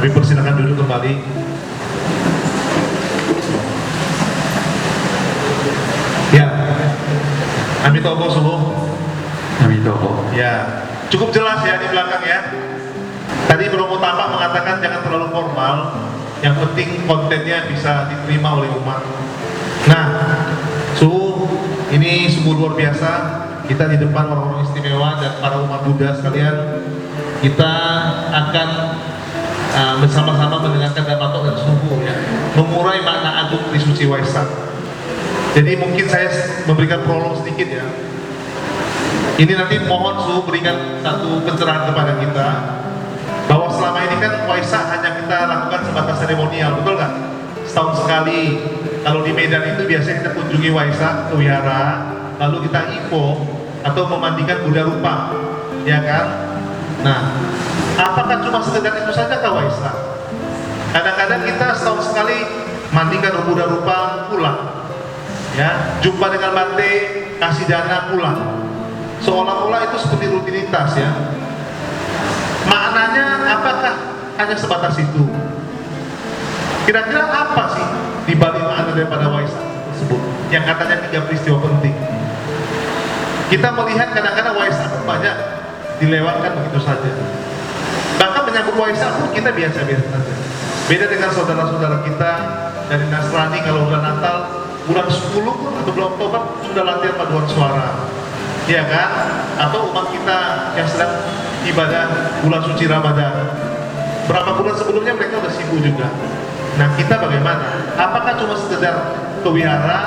Kami persilakan duduk kembali. Ya, Amitobo Suhu. Amitobo. Ya, cukup jelas ya di belakang ya. Tadi Bromo Tama mengatakan jangan terlalu formal, yang penting kontennya bisa diterima oleh umat. Nah, Suhu, ini sungguh luar biasa. Kita di depan orang-orang istimewa dan para umat Buddha sekalian, kita akan bersama-sama mendengarkan Dhammatok dan Suhu ya, mengurai makna agung Trisuci Waisak. Jadi mungkin saya memberikan prolog sedikit ya. Ini nanti mohon Suhu berikan satu pencerahan kepada kita bahwa selama ini kan Waisak hanya kita lakukan sebatas seremonial, betul nggak? Setahun sekali. Kalau di Medan itu biasanya kita kunjungi Waisak ke wihara, lalu kita info atau memandikan Buddha rupa, ya kan? Nah, apakah cuma sekedar itu saja kah Waisak? Kadang-kadang kita setahun sekali mandikan Buddha rupa, pulang, ya, jumpa dengan Bante, kasih dana, pulang. Seolah-olah itu seperti rutinitas ya. Maknanya apakah hanya sebatas itu? Kira-kira apa sih di balik makna daripada Waisak tersebut yang katanya 3 peristiwa penting? Kita melihat kadang-kadang Waisak banyak dilewatkan begitu saja. Bahkan menyambut Waisak pun kita biasa-biasa saja. Beda dengan saudara-saudara kita dari Nasrani, kalau bulan Natal, bulan 10 atau bulan Oktober sudah latihan paduan suara, ya kan? Atau umat kita yang sedang ibadah bulan suci Ramadan, berapa bulan sebelumnya mereka sudah sibuk juga. Nah, kita bagaimana? Apakah cuma sekedar ke wihara,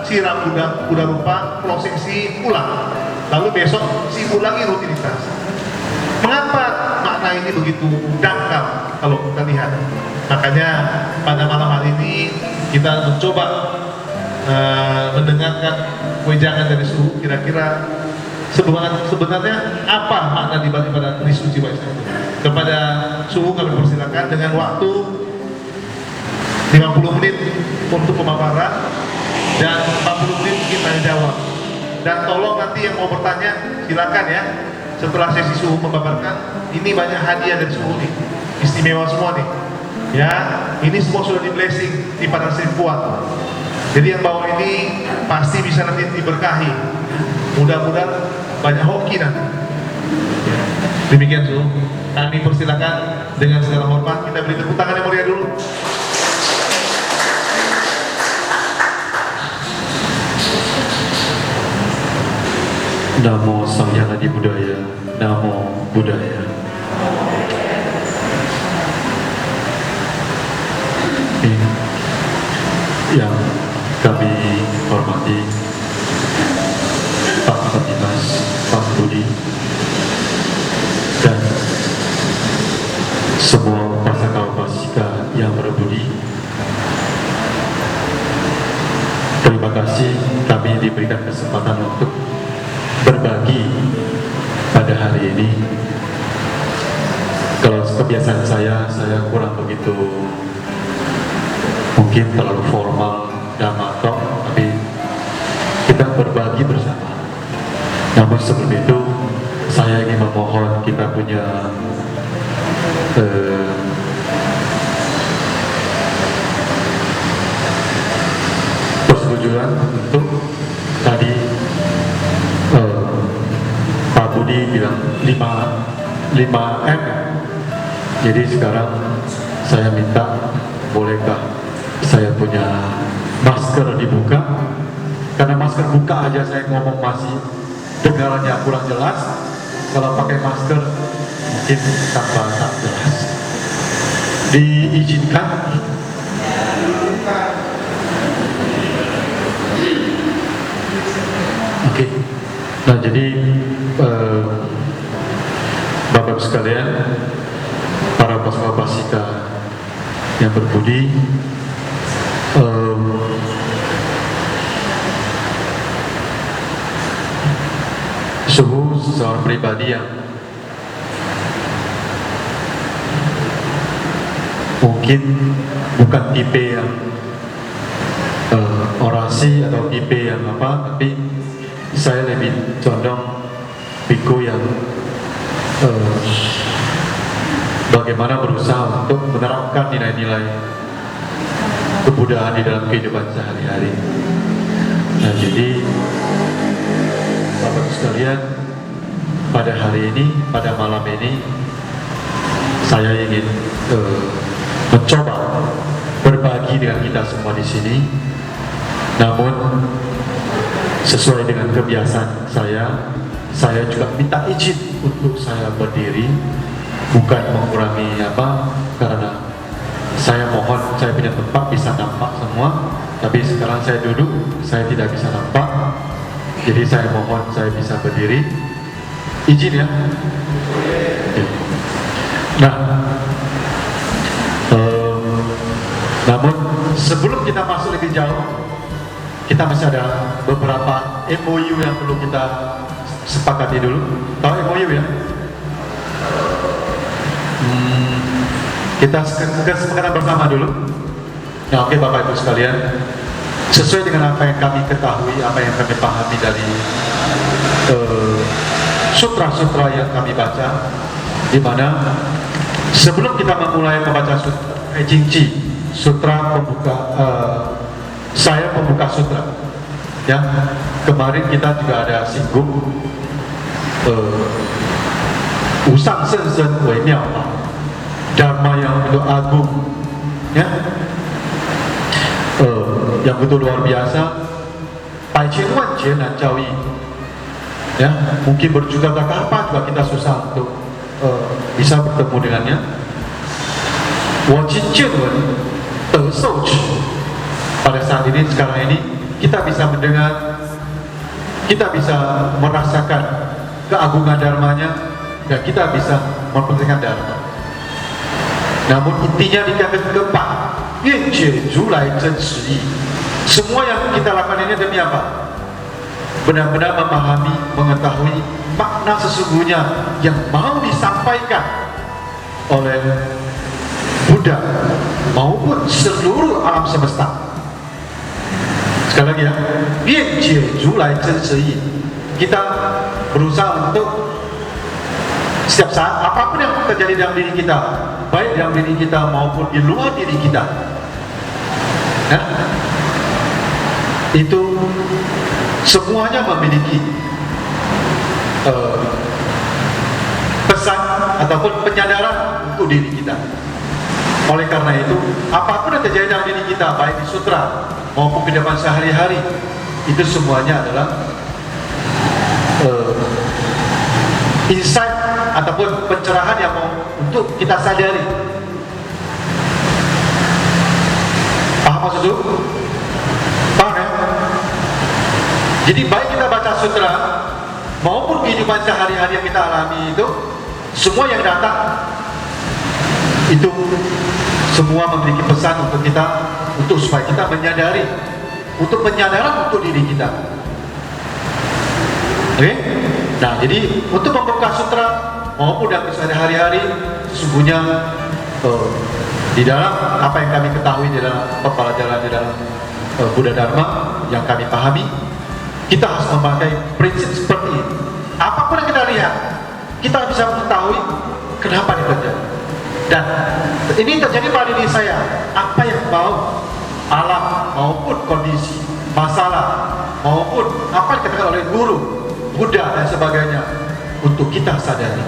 siram Buddha rupa, prosesi, pulang, lalu besok sibuk lagi rutinitas? Mengapa makna ini begitu dangkal kalau kita lihat? Makanya pada malam hari ini kita mencoba mendengarkan wejangan dari Suhu, kira-kira sebenarnya apa makna dibalik pada Trisuci Waisak itu. Kepada Suhu kami persilakan dengan waktu 50 menit untuk pemaparan dan 40 menit mungkin tanya jawab. Dan tolong nanti yang mau bertanya silakan ya. Setelah sesi Suhu memaparkan, ini banyak hadiah dari Suhu nih, istimewa semua nih. Ya, ini semua sudah di blessing di Padang Sri Puat. Jadi yang bawah ini pasti bisa nanti diberkahi. Mudah-mudahan banyak hoki nanti. Demikian Suhu. Kami persilakan dengan segala hormat kita beri tepuk tangan yang mulia dulu. Namo Samyana di Budaya, Namo Buddhaya. Yang kami hormati Pak Dimas, Pak Budi, dan semua pasaka upasika yang berbudi. Terima kasih kami diberikan kesempatan untuk berbagi pada hari ini. Kalau kebiasaan saya kurang begitu mungkin terlalu formal Dhammatok, tapi kita berbagi bersama. Namun sebelum itu saya ingin memohon kita punya persetujuan untuk tadi Pak Budi bilang 5M. Jadi sekarang saya minta, bolehkah saya punya masker dibuka? Karena masker buka aja saya ngomong masih dengarannya kurang jelas. Kalau pakai masker mungkin tambah tak jelas. Diizinkan. Oke. Nah, jadi Bapak sekalian, para pasca pasika yang berbudi, Suhu seorang pribadi yang mungkin bukan tipe yang orasi atau tipe yang apa, tapi saya lebih condong biku yang bagaimana berusaha untuk menerapkan nilai-nilai kebudayaan di dalam kehidupan sehari-hari. Nah, jadi Bapak sekalian, pada hari ini, pada malam ini, saya ingin mencoba berbagi dengan kita semua di sini. Namun sesuai dengan kebiasaan saya juga minta izin untuk saya berdiri, bukan mengurangi karena saya mohon saya punya tempat bisa nampak semua, tapi sekarang saya duduk, saya tidak bisa nampak, jadi saya mohon saya bisa berdiri. Izin ya. Nah, namun sebelum kita masuk lebih jauh, kita masih ada beberapa MOU yang perlu kita sepakati dulu. Tahu MOU ya? Kita kesepakatan bersama dulu. Nah, oke Bapak Ibu sekalian, sesuai dengan apa yang kami ketahui, apa yang kami pahami dari sutra-sutra yang kami baca, di mana sebelum kita memulai membaca sutra Jinji, sutra pembuka, saya pembuka sutra, ya kemarin kita juga ada singgung Usang Sen Sen Wei Miao Ma, Dharma yang begitu agung, ya, yang begitu luar biasa. Bai Qian Wan Jie Nan Jiao Yi, ya, mungkin berjuta-juta apa juga kita susah untuk bisa bertemu dengannya. Wo Jin Jian Wen De Shou Qi, pada saat ini, sekarang ini kita bisa mendengar, kita bisa merasakan keagungan dharmanya, dan kita bisa mempraktikkan dharma. Namun intinya di kata keempat, Yuan Jie Zhu Lai Zhen Shi Yi, semua yang kita lakukan ini demi apa? Benar-benar memahami, mengetahui makna sesungguhnya yang mau disampaikan oleh Buddha maupun seluruh alam semesta. Sekali lagi ya, Yuan Jie Zhu Lai Zhen Shi Yi, kita berusaha untuk setiap saat apapun yang terjadi dalam diri kita, baik dalam diri kita maupun di luar diri kita, ya, itu semuanya memiliki pesan ataupun penyadaran untuk diri kita. Oleh karena itu, apapun yang terjadi dalam diri kita, baik di sutra maupun kehidupan sehari-hari, itu semuanya adalah insight ataupun pencerahan yang mau untuk kita sadari. Paham maksudku? Paham ya? Jadi baik kita baca sutra maupun kehidupan sehari-hari yang kita alami, itu semua yang datang itu semua memiliki pesan untuk kita, untuk supaya kita menyadari, untuk penyadaran untuk diri kita. Oke? Nah, jadi untuk membuka sutra maupun dalam sehari-hari, sesungguhnya di dalam apa yang kami ketahui di dalam pembelajaran di dalam Buddha Dharma yang kami pahami, kita harus memakai prinsip seperti ini. Apapun yang kita lihat, kita bisa mengetahui kenapa ini terjadi. Dan ini terjadi pada diri saya. Apa yang mau alam maupun kondisi, masalah maupun apa yang dikatakan oleh guru, Buddha dan sebagainya, untuk kita sadari.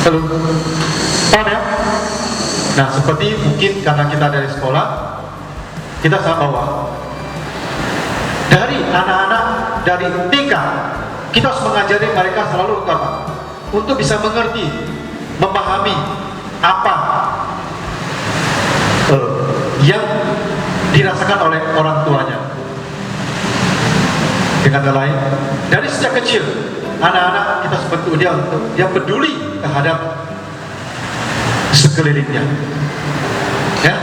Halo, paham ya? Nah, seperti mungkin karena kita dari sekolah, kita sangat bawa dari anak-anak dari TK, kita harus mengajari mereka selalu untuk apa? Untuk bisa mengerti, memahami apa yang dirasakan oleh orang tuanya. Dengan kata lain, dari sejak kecil, anak-anak kita sebentuk dia untuk dia peduli terhadap sekelilingnya. Ya,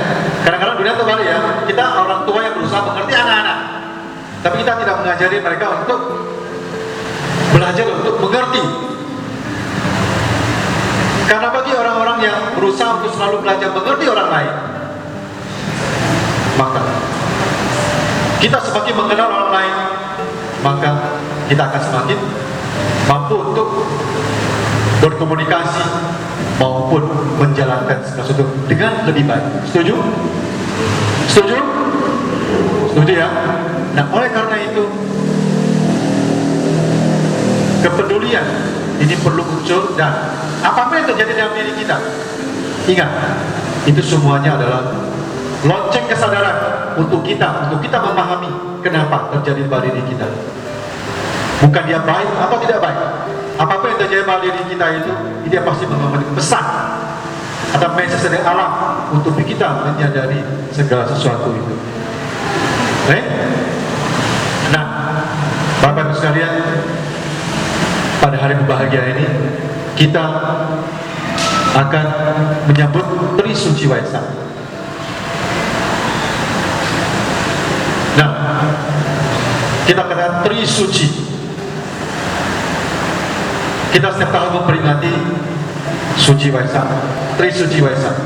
kadang-kadang dunia terbalik ya. Kita orang tua yang berusaha mengerti anak-anak, tapi kita tidak mengajari mereka untuk belajar untuk mengerti. Karena bagi orang-orang yang berusaha untuk selalu belajar mengerti orang lain, maka kita semakin mengenal orang lain, maka kita akan semakin mampu untuk berkomunikasi maupun menjalankan segala sesuatu dengan lebih baik. Setuju? Setuju? Setuju ya? Nah, oleh karena itu kepedulian ini perlu muncul, dan apapun yang terjadi dalam diri kita, ingat, itu semuanya adalah lonceng kesadaran untuk kita memahami kenapa terjadi pada diri kita. Bukan dia baik atau tidak baik. Apapun yang terjadi pada diri kita itu, dia pasti memberi pesan atau message dari alam untuk kita menyadari segala sesuatu itu. Nah, Bapak Ibu sekalian, pada hari berbahagia ini kita akan menyambut Tri Suci Waisak. Nah, kita katakan Tri Suci. Kita setiap tahun memperingati Suci Waisak, Tri Suci Waisak.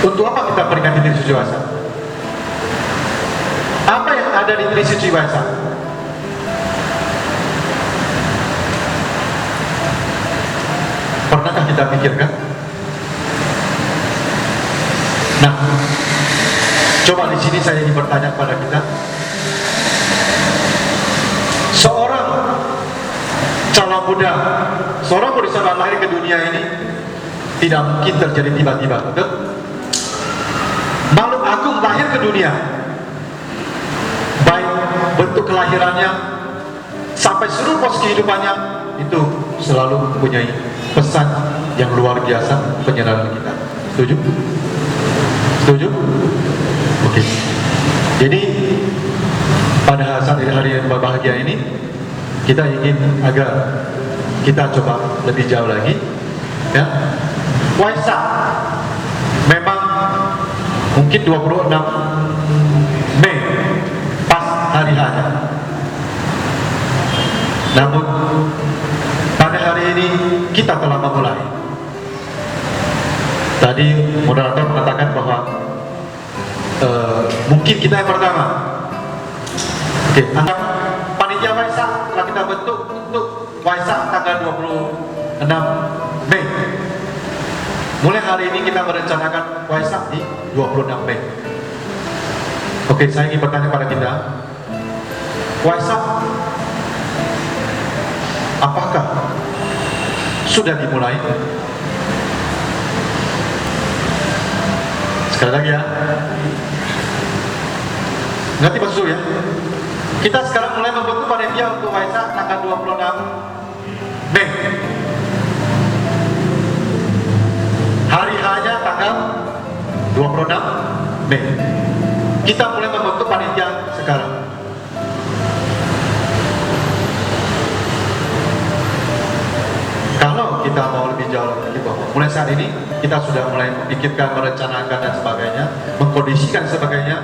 Untuk apa kita peringati Tri Suci Waisak? Apa yang ada di Tri Suci Waisak? Pernahkah kita pikirkan? Nah, coba di sini saya ingin bertanya kepada kita. Seorang calon muda, seorang berusaha lahir ke dunia ini tidak mungkin terjadi tiba-tiba, betul? Makhluk agung lahir ke dunia, baik bentuk kelahirannya sampai seluruh pos kehidupannya, itu selalu mempunyai pesan yang luar biasa penyadaran kita. Setuju? Setuju? Oke. Jadi pada saat hari yang berbahagia ini, kita ingin agar kita coba lebih jauh lagi, ya. Waisak memang mungkin 26 Mei pas hari hanya. Namun pada hari ini kita telah memulai. Tadi moderator mengatakan bahwa mungkin kita yang pertama. Oke, anggap panitia Waisak telah kita bentuk untuk Waisak tanggal 26 Mei. Mulai hari ini kita merencanakan Waisak di 26 Mei. Oke, saya ingin bertanya pada kita, Waisak apakah sudah dimulai? Sekali lagi ya, ngerti maksud ya? Kita sekarang mulai membentuk panitia untuk Waisak tanggal 26 Mei. Hari hanya tanggal 26 Mei. Kita mulai membentuk panitia sekarang. Kalau kita mau lebih jauh lagi, bahwa mulai saat ini kita sudah mulai memikirkan, merencanakan dan sebagainya, mengkondisikan sebagainya,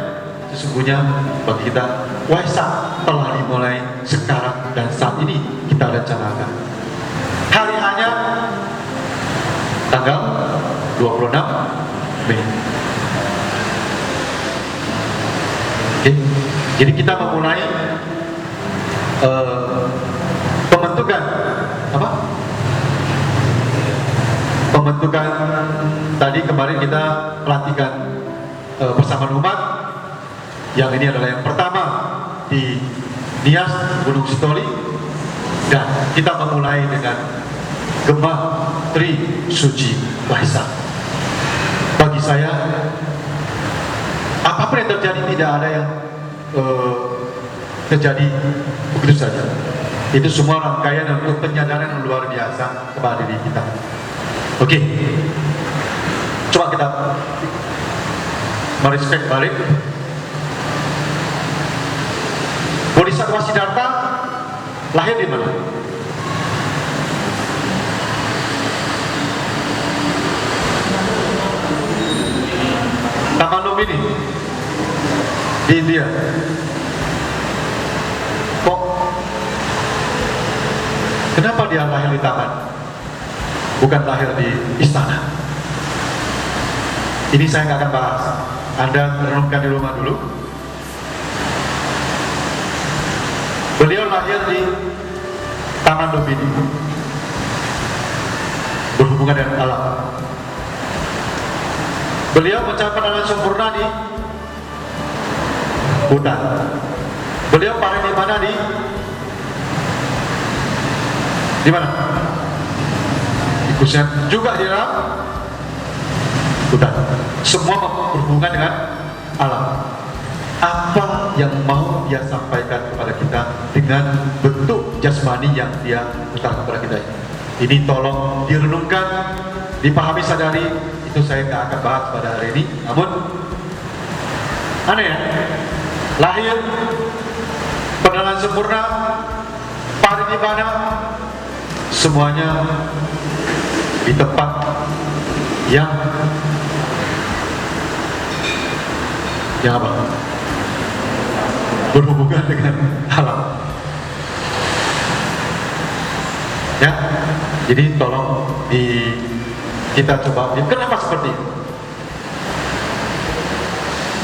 sesungguhnya bagi kita Waisak telah dimulai sekarang dan saat ini kita rencanakan. Hari hanya tanggal 26 Mei. Oke. Jadi kita memulai pembentukan apa? Pembentukan tadi kemarin kita pelantikan bersama umat. Yang ini adalah yang pertama di Nias Gunung Sitoli, dan kita memulai dengan Gema Tri Suci Waisak. Bagi saya, apapun yang terjadi tidak ada yang terjadi begitu saja. Itu semua rangkaian untuk penyadaran yang luar biasa kepada diri kita. Oke, coba kita merespek balik. Bodhisattva Siddhartha lahir di mana? Taman Lumbini di India. Kok kenapa dia lahir di taman? Bukan lahir di istana. Ini saya nggak akan bahas. Anda renungkan di rumah dulu. Beliau lahir di tangan Lumini berhubungan dengan alam. Beliau mencapai pandangan sempurna di hutan. Beliau paling di mana di mana? Di Kusyan juga di dalam hutan. Semua berhubungan dengan alam. Apa yang mau dia sampaikan kepada kita dengan bentuk jasmani yang dia utarakan kepada kita ini tolong direnungkan, dipahami, sadari. Itu saya nggak akan bahas pada hari ini. Namun aneh ya, lahir pandangan sempurna, parinibbana, semuanya di tempat yang apa? Berhubungan dengan alam. Ya, jadi tolong kita coba. Kenapa seperti itu?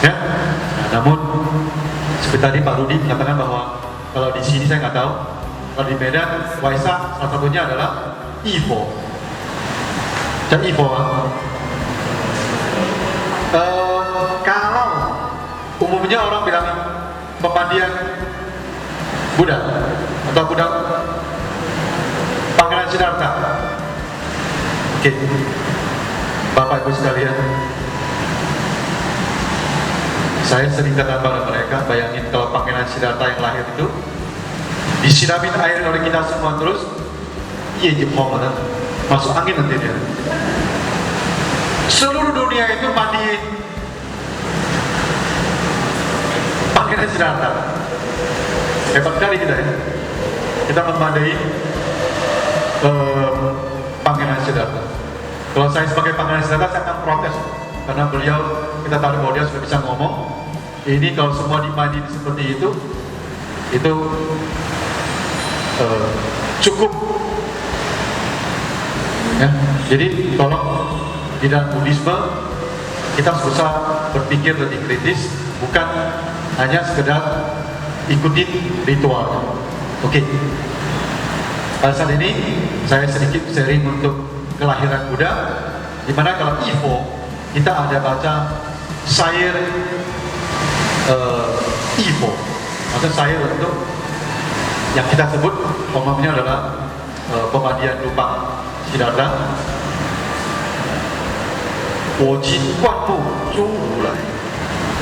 Ya, namun seperti tadi Pak Rudi mengatakan bahwa kalau di sini saya nggak tahu, kalau di Medan, Waisak salah satunya adalah Ivo. Jadi Ivo. Kalau umumnya orang bilang pemandian Buddha atau Buddha Pangeran Siddhartha. Oke, Bapak Ibu sekalian, saya sering katakan pada mereka, bayangin kalau Pangeran Siddhartha yang lahir itu disiramin air oleh kita semua terus, iya jepong masuk angin nanti dia. Seluruh dunia itu mandiin Pangeran Siddhartha. Hebat sekali kita ya. Kita memandai Pangeran Siddhartha. Kalau saya sebagai Pangeran Siddhartha, saya akan protes karena beliau, kita tahu bahwa dia sudah bisa ngomong. Ini kalau semua dimandi seperti itu cukup. Ya, jadi tolong di dalam Buddhisme kita berusaha berpikir lebih kritis, bukan hanya sekedar ikutin ritual. Oke. Pada saat ini saya sedikit sharing untuk kelahiran Buddha, dimana kalau Ivo kita ada baca syair Ivo, maksud syair untuk yang kita sebut umumnya adalah pemandian lupa Siddhartha. 我今万物诸如来，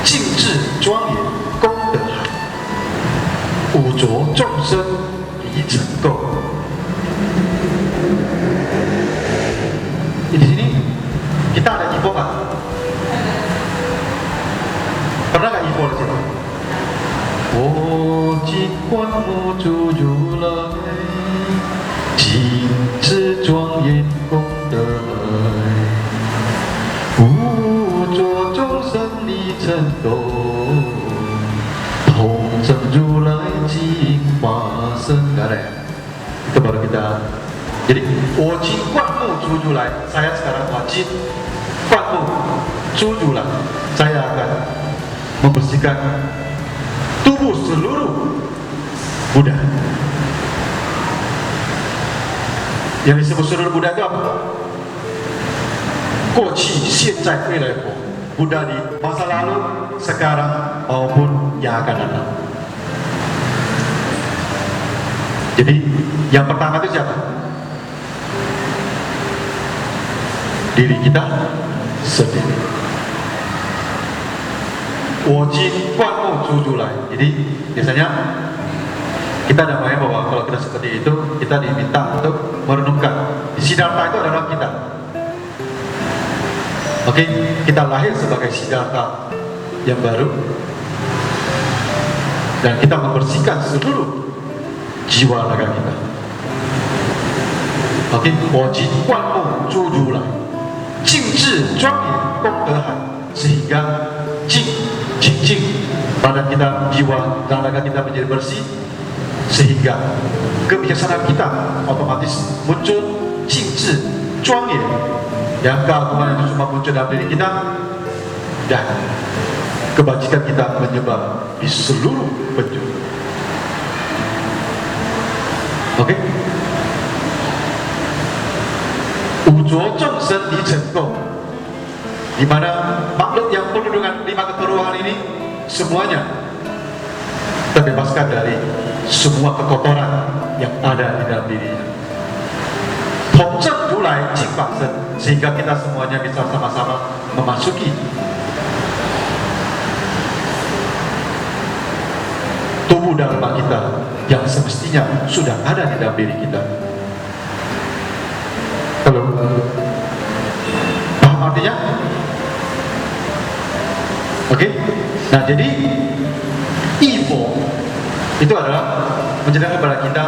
静智庄严功德海，五浊众生离尘垢。Di sini kita ada Ivo nggak? Pernah nggak Ivo di sini? 我今万物诸如来，静智庄严功德海。 无着众生离尘垢，同证如来净法身。Itu baru kita. Jadi wajib kuatmu tuju lai. Saya sekarang wajib kuatmu tuju lai. Saya akan membersihkan tubuh seluruh Buddha. Yang disebut seluruh Buddha itu apa? 过去、现在、未来佛Buddha di masa lalu, sekarang maupun yang akan datang. Jadi yang pertama itu siapa? Diri kita sendiri. Wajib kuatmu jujulai. Jadi biasanya kita namanya bahwa kalau kita seperti itu, kita diminta untuk merenungkan. Di Siddhartha itu adalah kita. Oke, kita lahir sebagai Siddhartha yang baru dan kita membersihkan seluruh jiwa raga kita. Oke, wajib kuatmu jujulai, jingzhi庄严功德海, sehingga jing badan kita, jiwa dan raga kita menjadi bersih, sehingga kebijaksanaan kita otomatis muncul jingzhi庄严. Yang keagungan itu cuma muncul dalam diri kita dan kebajikan kita menyebar di seluruh penjuru. Oke? Ujo Chong Sen Di Chen Gong, di mana makhluk yang penuh dengan 5 keturunan ini semuanya terbebaskan dari semua kekotoran yang ada di dalam dirinya. Tongzhen Rulai Jing Bang Sen, sehingga kita semuanya bisa sama-sama memasuki tubuh dharma kita yang semestinya sudah ada di dalam diri kita. Halo, paham artinya? Oke, nah jadi Ivo itu adalah menjelaskan kepada kita,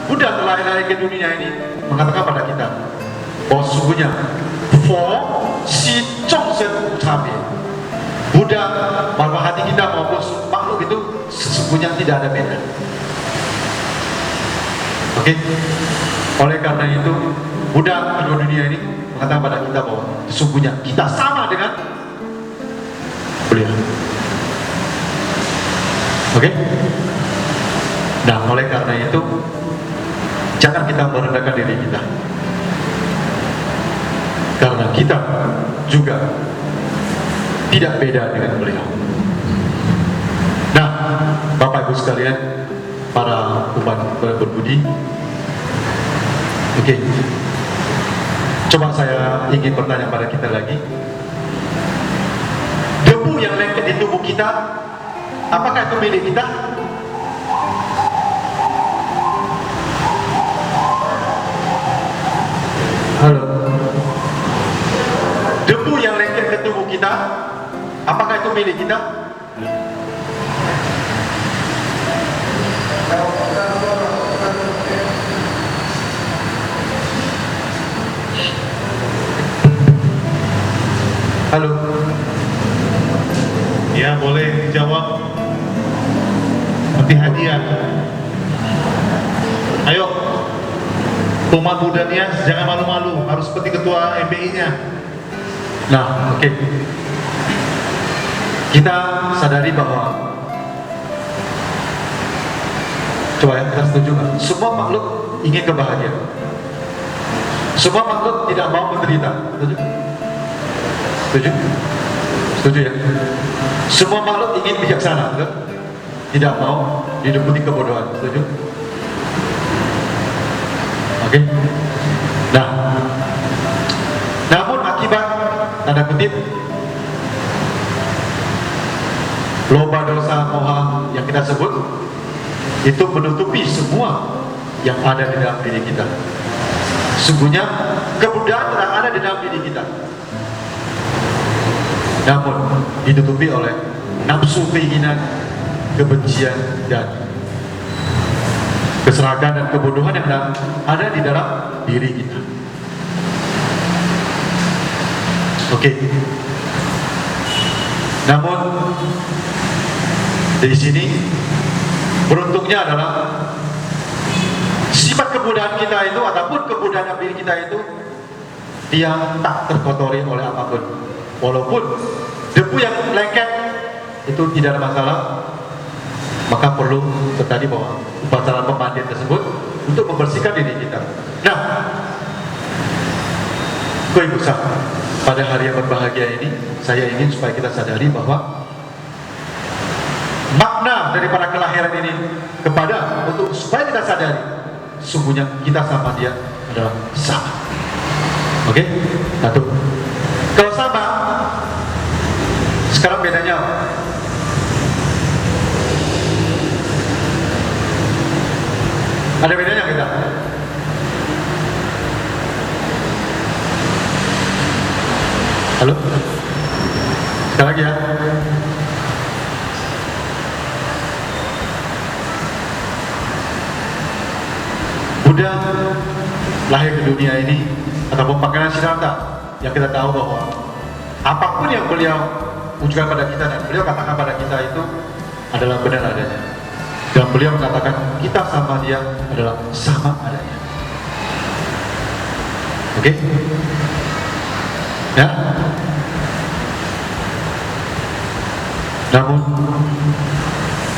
Buddha telah lahir ke dunia ini mengatakan pada kita bahwa sesungguhnya Fo Si Chong Sen Cabe, Buddha bahwa hati kita maupun makhluk itu sesungguhnya tidak ada beda. Oke, oleh karena itu Buddha kedua dunia ini mengatakan pada kita bahwa sesungguhnya kita sama dengan beliau. Oke? Nah, oleh karena itu jangan kita merendahkan diri kita, karena kita juga tidak beda dengan beliau. Nah, Bapak Ibu sekalian, para umat berbudi, oke, coba saya ingin bertanya pada kita lagi, debu yang lengket di tubuh kita, apakah itu milik kita? Halo, debu yang lengket ke tubuh kita, apakah itu milik kita? Halo. Ya, boleh dijawab. Nanti hadiah. Ayo, umat Buddha Nias, jangan malu-malu, harus seperti ketua MBI-nya. Nah, oke. Kita sadari bahwa, coba ya, kita setuju nggak? Semua makhluk ingin kebahagiaan. Semua makhluk tidak mau menderita. Setuju? Setuju? Setuju ya? Semua makhluk ingin bijaksana, betul? Tidak mau diliputi kebodohan. Setuju? Oke? Nah, namun akibat tanda kutip loba dosa moha yang kita sebut itu menutupi semua yang ada di dalam diri kita. Sesungguhnya kebudayaan telah ada di dalam diri kita, namun ditutupi oleh nafsu, keinginan, kebencian, dan keserakahan dan kebodohan yang ada di dalam diri kita. Oke. Namun di sini beruntungnya adalah sifat kebudayaan kita itu ataupun kebudayaan diri kita itu dia tak terkotori oleh apapun. Walaupun debu yang lengket itu tidak ada masalah, maka perlu tadi bahwa upacara pemandian tersebut untuk membersihkan diri kita. Nah, Koibusa, pada hari yang berbahagia ini, saya ingin supaya kita sadari bahwa makna daripada kelahiran ini kepada untuk supaya kita sadari, sungguhnya kita sama dia adalah sama. Oke? Satu. Kalau sama, sekarang bedanya apa? Ada bedanya kita? Halo? Sekali lagi ya. Buddha lahir ke dunia ini ataupun pakaian Siddhartha yang kita tahu bahwa apapun yang beliau ucapkan pada kita dan beliau katakan pada kita itu adalah benar adanya. Dan beliau mengatakan kita sama dia adalah sama adanya. Oke? Ya? Namun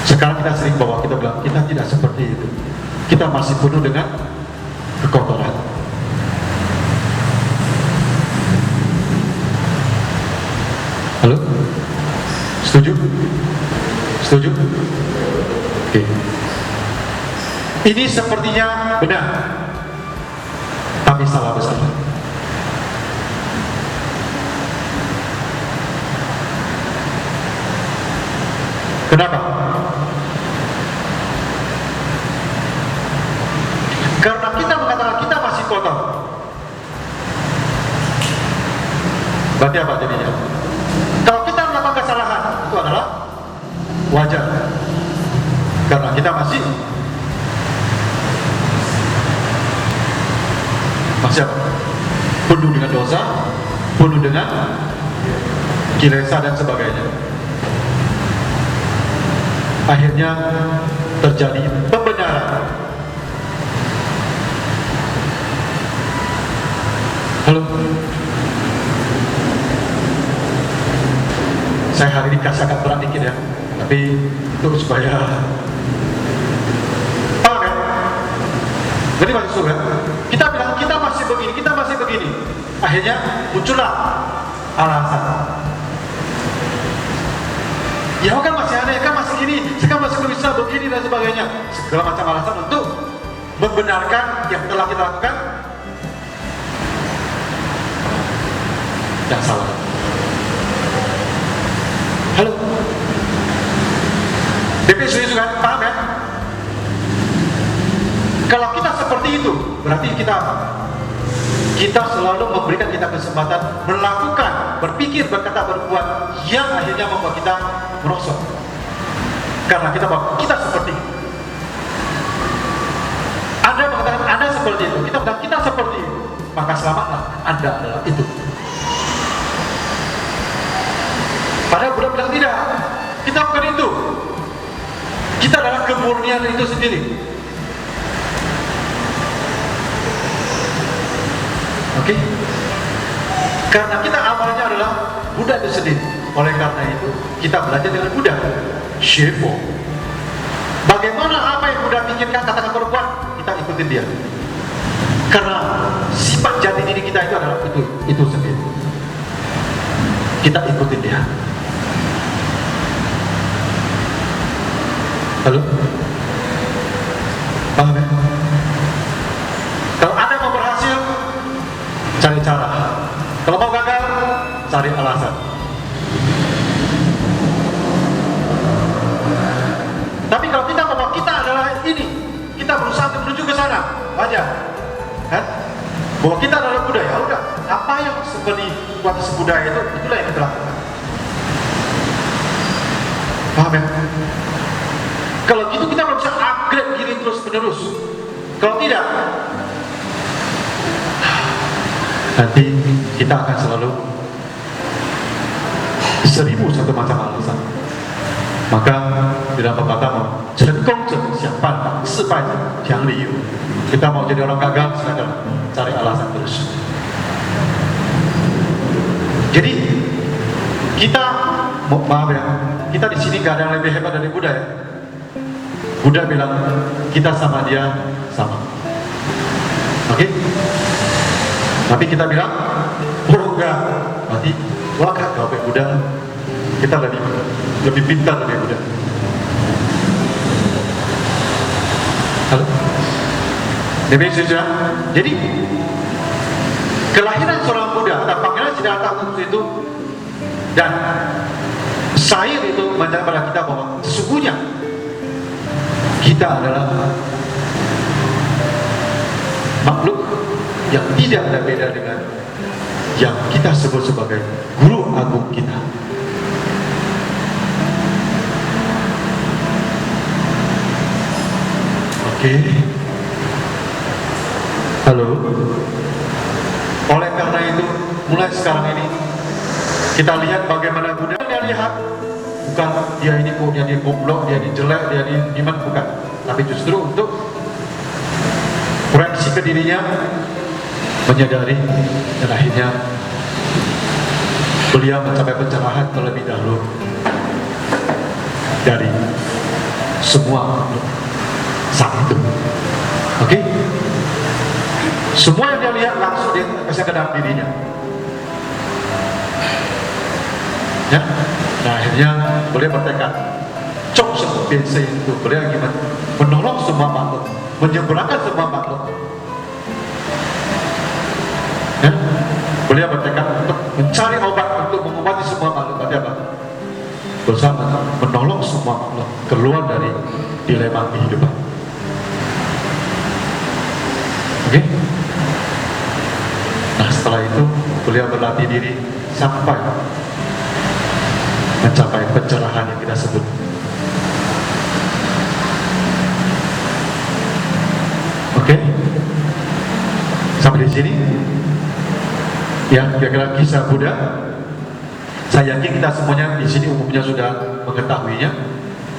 sekarang kita sering bahwa kita bilang kita tidak seperti itu. kita masih penuh dengan kekotoran. Halo? Setuju? Setuju? Oke. Ini sepertinya benar, tapi salah besar. Kenapa? Karena kita mengatakan kita masih kotor. Berarti apa jadinya? Kalau kita melakukan kesalahan, itu adalah wajar. Karena kita masih apa? Penuh dengan dosa, penuh dengan kilesa dan sebagainya. Akhirnya terjadi pembenaran. Halo? Saya hari ini kasih agak berat dikit ya, tapi itu supaya paham ya? Jadi masih surga, kita bilang kita masih begini, kita masih begini. Akhirnya muncullah alasan. Ya kan masih ada, ya kan masih gini, sekarang masih bisa begini dan sebagainya. Segala macam alasan untuk membenarkan yang telah kita lakukan yang salah. Halo? DP sudah paham ya? Kalau kita seperti itu, berarti kita apa? Kita selalu memberikan kita kesempatan melakukan, berpikir, berkata, berbuat yang akhirnya membuat kita merosot. Karena kita bahwa kita seperti itu. Anda mengatakan Anda seperti itu, kita bilang kita seperti itu, maka selamatlah Anda adalah itu. Padahal Buddha bilang tidak, kita bukan itu. Kita adalah kemurnian itu sendiri. Oke? Karena kita awalnya adalah Buddha itu sendiri. Oleh karena itu, kita belajar dengan Buddha. Shepo. Bagaimana apa yang Buddha pikirkan, katakan, perbuat, kita ikutin dia. Karena sifat jati diri kita itu adalah itu sendiri. Kita ikutin dia. Halo? Paham ya? Kalau Anda mau berhasil, cari cara. Kalau mau gagal, cari alasan. Tapi kalau kita bahwa kita adalah ini, kita berusaha untuk menuju ke sana, wajar. Kan? Bahwa kita adalah budaya, udah. Apa yang seperti kualitas budaya itu, itulah yang kita lakukan. Paham ya? Kalau gitu kita belum bisa upgrade diri terus menerus. Kalau tidak, nanti kita akan selalu 1001 macam alasan. Maka di dalam pepatah,成功者想办法，失败者讲理由。Kita mau jadi orang gagal, silakan cari alasan terus. Jadi kita, maaf ya, kita di sini gak ada yang lebih hebat dari Buddha ya. Buddha bilang kita sama dia sama. Oke? Tapi kita bilang, oh enggak, berarti wah kalau Buddha kita lebih pintar dari Buddha. Halo? Jadi kelahiran seorang Buddha atau panggilan Siddhartha itu dan Sair itu mengajarkan pada kita bahwa sesungguhnya kita adalah makhluk yang tidak ada beda dengan yang kita sebut sebagai guru agung kita. Oke. Halo. Oleh karena itu, mulai sekarang ini kita lihat bagaimana Buddha dia lihat bukan dia ini kok, dia goblok, dia ini jelek, dia ini gimana, bukan. Tapi justru untuk koreksi ke dirinya, menyadari, dan akhirnya beliau mencapai pencerahan terlebih dahulu dari semua makhluk. satu. Oke? Semua yang dia lihat langsung dia kasih ke dalam dirinya. Ya? Nah akhirnya beliau bertekad, cok seperti itu, beliau ingin menolong semua makhluk, menyempurnakan semua makhluk. Ya? Beliau bertekad untuk mencari obat untuk mengobati semua makhluk. Berarti apa? Bersama menolong semua makhluk keluar dari dilema kehidupan. Oke? Nah setelah itu beliau berlatih diri sampai mencapai pencerahan yang kita sebut. Oke? Sampai di sini ya kira-kira kisah Buddha. Saya yakin kita semuanya di sini umumnya sudah mengetahuinya.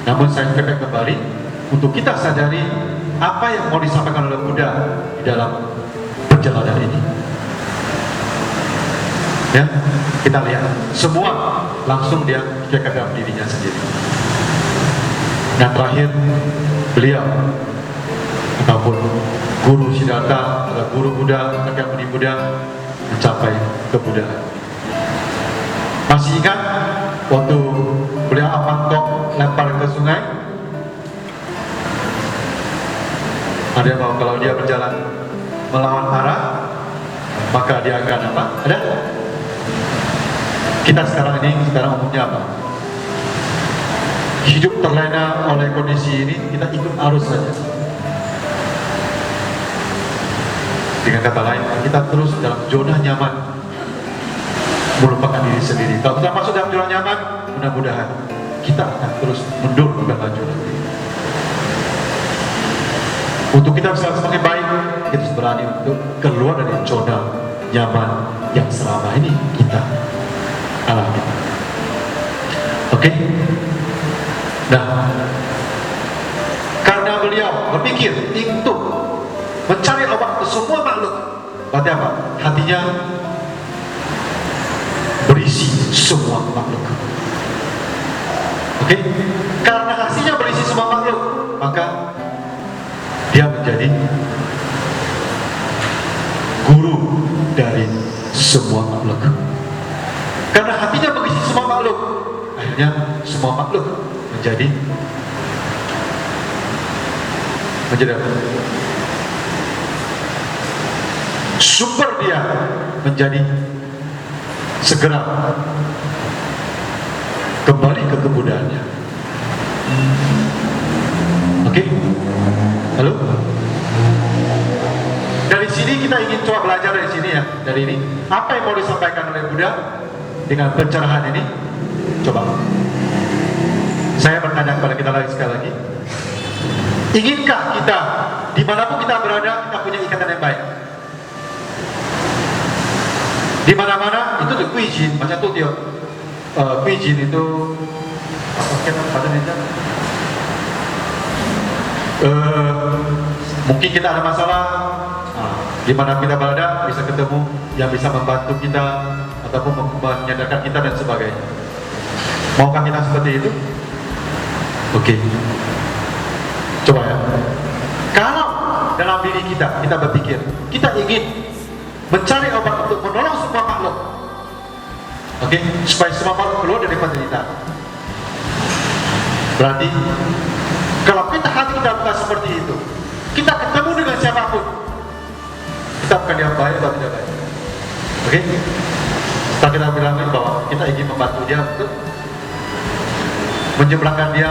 Namun saya ingin kembali untuk kita sadari apa yang mau disampaikan oleh Buddha di dalam perjalanan ini. Ya, kita lihat semua langsung dia cek ke dalam dirinya sendiri. Nah terakhir beliau ataupun guru Siddhartha atau guru Buddha, Sakyamuni Buddha mencapai kebuddhaan. Masih ingat waktu beliau mangkok lempar ke sungai? Ada yang mau kalau dia berjalan melawan arah maka dia akan apa? Ada? Kita sekarang umumnya apa? Hidup terlena oleh kondisi ini, kita ikut arus saja. Dengan kata lain, kita terus dalam zona nyaman, melupakan diri sendiri. Kalau kita masuk dalam zona nyaman, mudah-mudahan kita akan terus mundur bukan maju nanti. Untuk kita bisa semakin baik, kita harus berani untuk keluar dari zona nyaman yang selama ini kita alami. Oke? Nah, karena beliau berpikir untuk mencari obat untuk semua makhluk, berarti apa? Hatinya berisi semua makhluk. Oke? Karena hatinya berisi semua makhluk, maka dia menjadi guru dari semua makhluk. Karena hatinya berisi semua makhluk, akhirnya semua makhluk menjadi apa? Sumber dia menjadi segera kembali ke kebudaannya. Oke? Halo? Dari sini kita ingin coba belajar dari sini ya, dari ini. Apa yang mau disampaikan oleh Buddha dengan pencerahan ini? Coba. Saya bertanya kepada kita lagi sekali lagi. Inginkah kita, dimanapun kita berada, kita punya ikatan yang baik? Di mana-mana itu tuh kuijin, macam tuh dia. Kuijin itu apa kan pada dia? Mungkin kita ada masalah, di mana kita berada bisa ketemu yang bisa membantu kita ataupun menyadarkan kita dan sebagainya. Maukah kita seperti itu? Oke. Coba ya. Kalau dalam diri kita berpikir, kita ingin mencari obat untuk menolong semua makhluk, oke, supaya semua makhluk keluar dari penderitaan. Berarti kalau hati kita bukan seperti itu, kita ketemu dengan siapapun, kita bukan yang baik atau tidak baik. Oke? Setelah kita bilang bahwa kita ingin membantu dia untuk menyeberangkan dia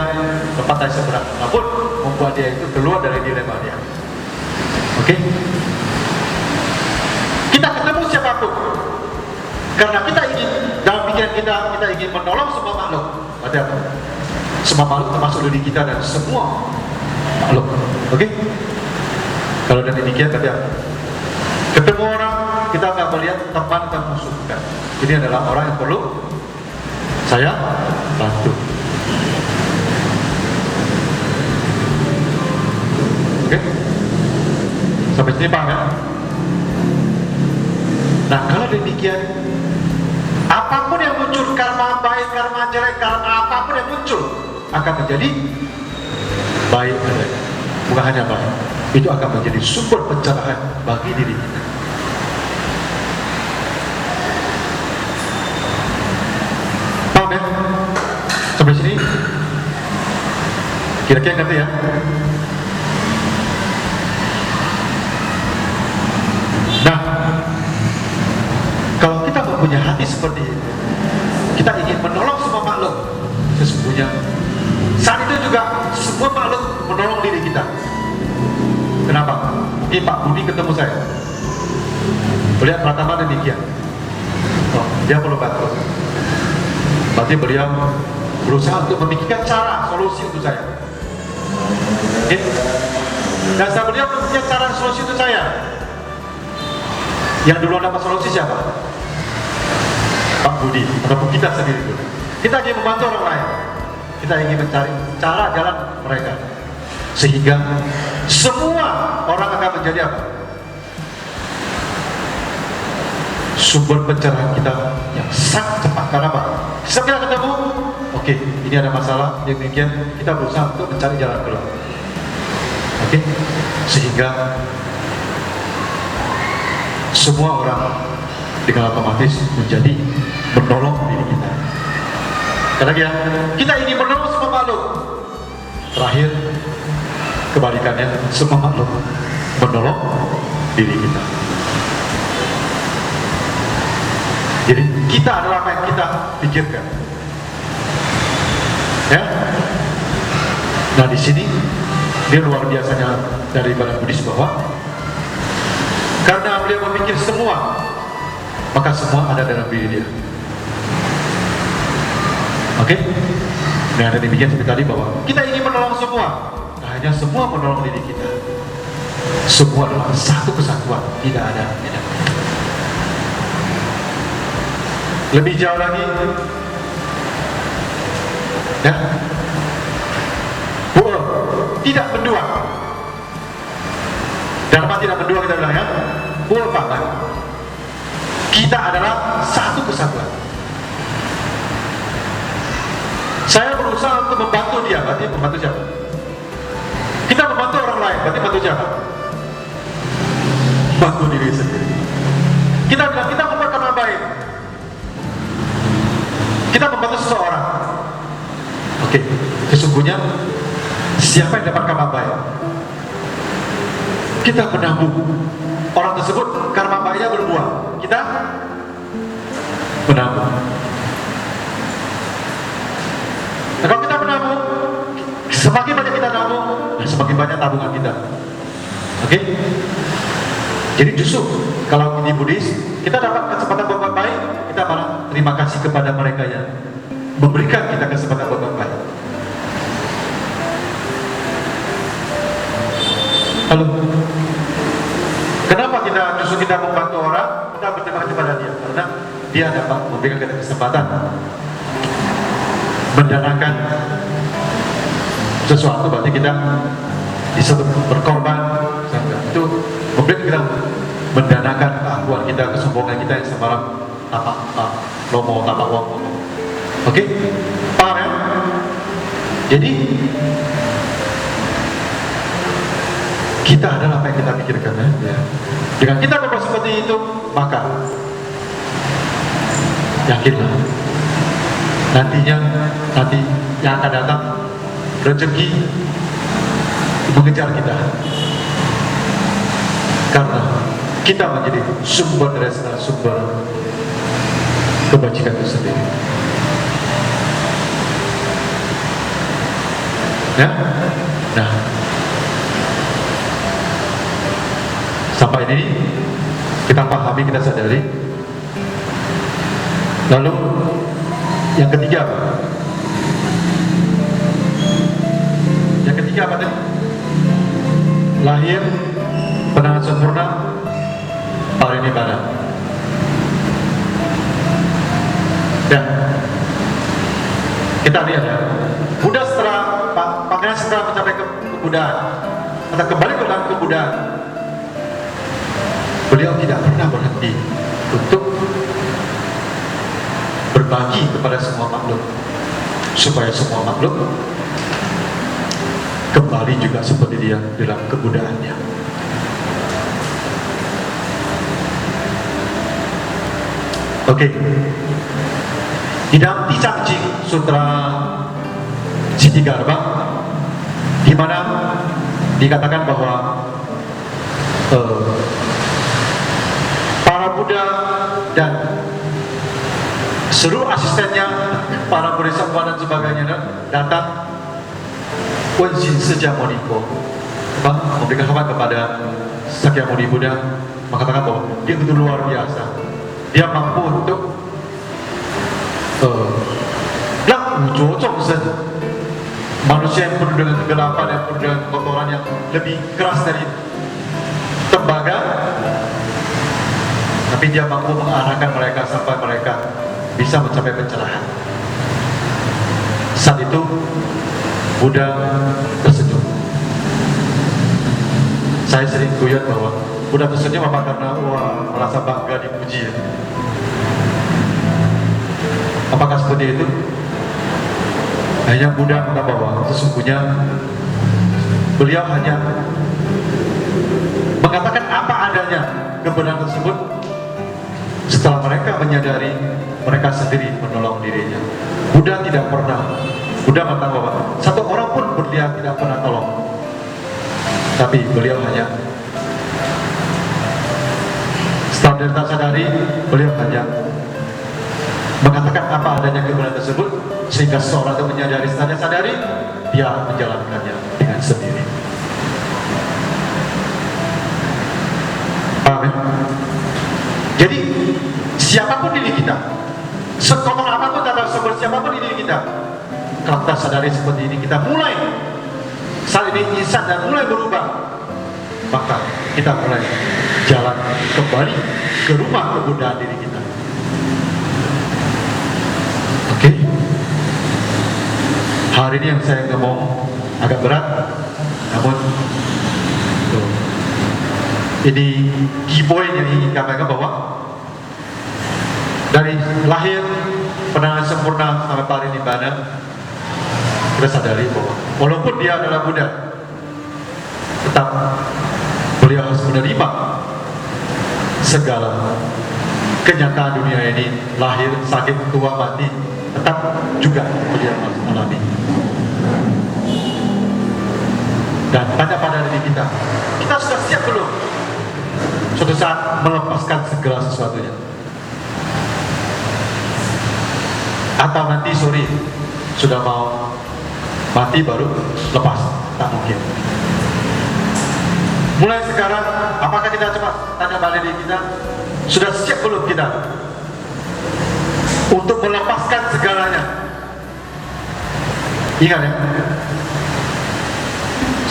tempat yang seberang, namun membuat dia itu keluar dari dilema dia. Oke? Kita ketemu siapapun, karena kita ingin dalam pikiran kita ingin menolong semua makhluk. Berarti apa? Semua makhluk termasuk diri kita dan semua makhluk. Oke? Kalau dan demikian berarti apa? Ketemu orang, kita nggak melihat teman dan musuh, bukan. Ini adalah orang yang perlu saya bantu. Oke? Sampai sini paham ya? Nah kalau demikian, apapun yang muncul, karma baik, karma jelek, karma apapun yang muncul akan menjadi baik adanya. bukan hanya baik, itu akan menjadi sumber pencerahan bagi diri kita. Paham ya? Sampai sini kira-kira ngerti ya? Nah, kalau kita mempunyai hati seperti ini, kita ingin menolong semua makhluk, sesungguhnya saat itu juga semua makhluk menolong diri kita. Kenapa? Ini Pak Budi ketemu saya, beliau pertama demikian, oh, dia perlu bantu. Berarti beliau berusaha untuk memikirkan cara solusi untuk saya. Oke? Dan saat beliau memikirkan cara solusi untuk saya, yang duluan dapat solusi siapa? Pak Budi, ataupun kita sendiri dulu. Kita ingin membantu orang lain, kita ingin mencari cara jalan mereka, sehingga semua orang akan menjadi apa? Sumber pencerahan kita yang sangat cepat. Karena apa? Setiap kita ketemu, oke, ini ada masalah, demikian kita berusaha untuk mencari jalan keluar. Oke, sehingga semua orang dengan otomatis menjadi menolong diri kita. Karena ya, kita ingin menolong semua makhluk. Terakhir, kebalikannya, semua makhluk menolong diri kita. Jadi kita adalah apa yang kita pikirkan. Ya. Nah di sini dia luar biasanya daripada Buddhis bahwa karena beliau memikir semua, maka semua ada dalam diri dia. Oke? Nah, ada demikian seperti tadi bahwa kita ingin menolong semua, nah, hanya semua menolong diri kita. Semua adalah satu kesatuan, tidak ada beda. Lebih jauh lagi, ya, tidak berdua. Dharma tidak berdua, kita bilang ya. Pulpaka. Kita adalah satu kesatuan. Saya berusaha untuk membantu dia, berarti membantu siapa? Kita membantu orang lain, berarti membantu siapa? Bantu diri sendiri. Kita bilang kita membuat kabar baik, kita membantu seseorang. Oke, sesungguhnya siapa yang dapat kabar baik? Kita menabung. Orang tersebut karma baiknya berbuah, kita menabung. Nah, kalau kita menabung, semakin banyak kita nabung, semakin banyak tabungan kita. Oke? Jadi justru kalau di Buddhis, kita dapat kesempatan berbuat baik, kita malah terima kasih kepada mereka yang memberikan kita kesempatan berbuat baik. Halo. Kenapa justru kita membantu orang, kita berterima kasih kepada dia? Karena dia dapat memberikan kita kesempatan mendanakan sesuatu, berarti kita disuruh berkorban, itu memberikan kita mendanakan keakuan kita, kesombongan kita yang semalam tapak lomo, tapak wong. Oke? Paham ya? Jadi kita adalah apa yang kita pikirkan ya. Dengan kita berbuat seperti itu, maka yakinlah nanti yang akan datang rezeki mengejar kita, karena kita menjadi sumber dari segala sumber kebajikan itu sendiri. Ya, nah. Sampai ini kita pahami, kita sadari. Lalu yang ketiga apa? Yang ketiga apa tadi? Lahir, penanganan sempurna, parinibbana. Dan kita lihat ya, Buddha setelah pangeran setelah mencapai kebudaan atau kembali ke dalam kebudaan, beliau tidak pernah berhenti untuk berbagi kepada semua makhluk, supaya semua makhluk kembali juga seperti dia dalam kebudayaannya. Oke, di dalam Tisang Jing Sutra Siddhigarbha, di mana dikatakan bahwa para Buddha dan seluruh asistennya, para bodhisattva dan sebagainya datang Wenxin Sejamoni memberikan hormat kepada Sakyamuni Buddha, mengatakan bahwa dia begitu luar biasa, dia mampu untuk manusia yang penuh dengan kegelapan, yang penuh dengan kotoran yang lebih keras dari tembaga, tapi dia mampu mengarahkan mereka sampai mereka bisa mencapai pencerahan. Saat itu Buddha tersenyum. Saya sering kuyat bahwa Buddha tersenyum apa karena merasa bangga dipuji. Apakah seperti itu? Hanya Buddha mengatakan bahwa sesungguhnya beliau hanya mengatakan apa adanya kebenaran tersebut setelah mereka menyadari mereka sendiri menolong dirinya. Buddha tidak pernah, Buddha mengatakan bahwa satu orang pun beliau tidak pernah tolong, tapi beliau hanya setelah dia sadari, beliau hanya mengatakan apa adanya kebenaran tersebut sehingga seorang itu menyadari, setelah sadari dia menjalankannya dengan sendiri. Paham ya? Jadi siapapun diri kita, sekotor apapun atau seperti siapapun diri kita, kalau kita sadari seperti ini, kita mulai saat ini insan dan mulai berubah, maka kita mulai jalan kembali ke rumah kebudayaan diri kita. Oke, hari ini yang saya ngomong agak berat, namun ini key point yang ingin katakan bahwa dari lahir penanganan sempurna sampai parinibbana, kita sadari bahwa walaupun dia adalah Buddha, tetap beliau harus menerima segala kenyataan dunia ini, lahir, sakit, tua, mati, tetap juga beliau harus alami. Dan tanya pada diri kita sudah siap belum suatu saat melepaskan segala sesuatunya? Atau nanti sudah mau mati baru lepas? Tak mungkin. Mulai sekarang, apakah kita coba tanya balik diri kita, sudah siap belum kita untuk melepaskan segalanya? Ingat ya,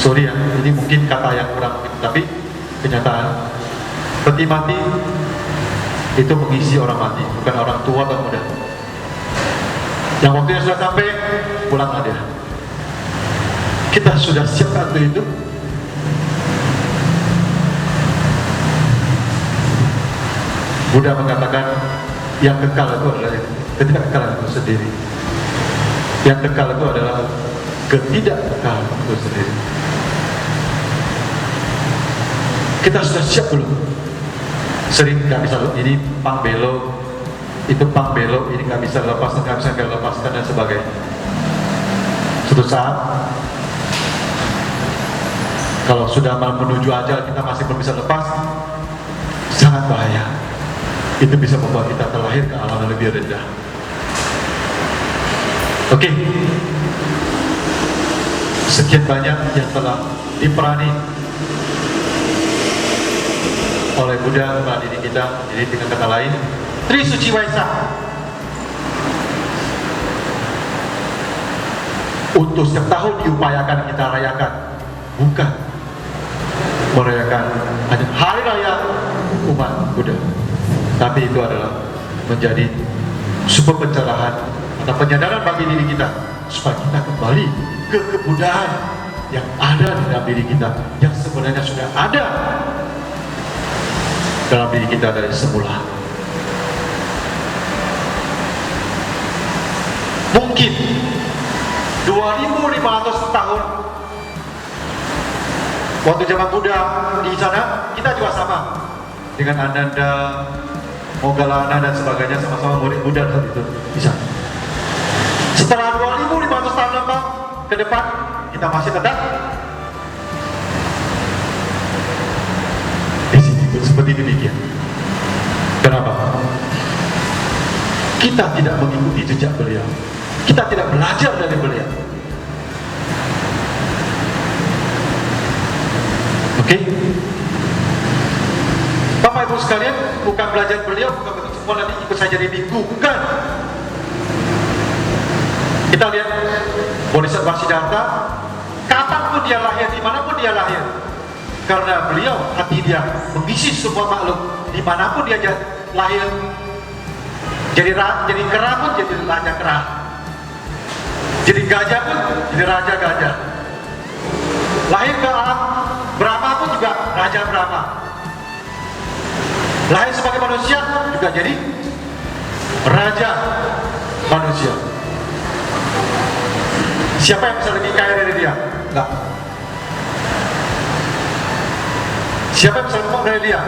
ya, ini mungkin kata yang kurang, tapi kenyataan peti mati itu mengisi orang mati, bukan orang tua atau muda. Yang waktunya sudah sampai, pulanglah dia. Kita sudah siap untuk itu. Buddha mengatakan yang kekal itu adalah ketidakkekalan itu sendiri. Yang kekal itu adalah ketidakkekalan itu sendiri. Kita sudah siap belum? Sering nggak bisa, ini pang belok, itu pang belok, ini nggak bisa lepaskan, nggak bisa lepaskan dan sebagainya. Suatu saat, kalau sudah menuju ajal kita masih belum bisa lepas, sangat bahaya. Itu bisa membuat kita terlahir ke alam yang lebih rendah. Oke, sekian banyak yang telah diperani oleh Buddha kepada diri kita. Jadi dengan kata lain, Tri Suci Waisak untuk setiap tahun diupayakan kita rayakan, bukan merayakan hanya hari raya umat Buddha, tapi itu adalah menjadi sebuah pencerahan atau penyadaran bagi diri kita supaya kita kembali ke kebudayaan yang ada di dalam diri kita, yang sebenarnya sudah ada dalam diri kita dari semula. Mungkin 2500 tahun Waktu zaman muda di sana kita juga sama dengan Ananda, Mogalana dan sebagainya, sama-sama murid muda saat itu di sana. Setelah 2500 tahun lama ke depan kita masih tetap di sini seperti demikian. Kenapa? Kita tidak mengikuti jejak beliau. Kita tidak belajar dari beliau. Oke? Bapak Ibu sekalian, bukan belajar beliau, bukan begitu semua nanti ikut saja di minggu, bukan. Kita lihat Bodhisattva Siddhartha, kapanpun dia lahir, dimanapun dia lahir, karena beliau hati dia mengisi semua makhluk, dimanapun dia lahir. Jadi kera pun jadi raja kera, jadi gajah pun jadi raja gajah. Lahir ke alam Brahma pun juga raja Brahma. Lahir sebagai manusia juga jadi raja manusia. Siapa yang bisa lebih kaya dari dia? Enggak. Siapa yang bisa lebih dari dia?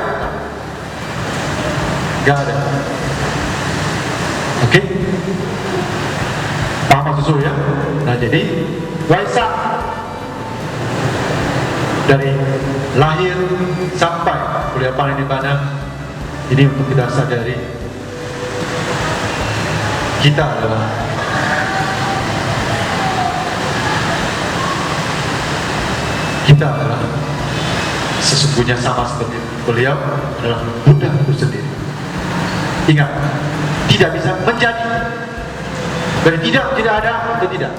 Enggak ada. Oke? Paham maksud ya? Nah jadi Waisak dari lahir sampai beliau parinibbana, ini untuk kita sadari kita adalah sesungguhnya sama seperti beliau adalah Buddha itu sendiri. Ingat, tidak bisa menjadi dari tidak ada atau tidak.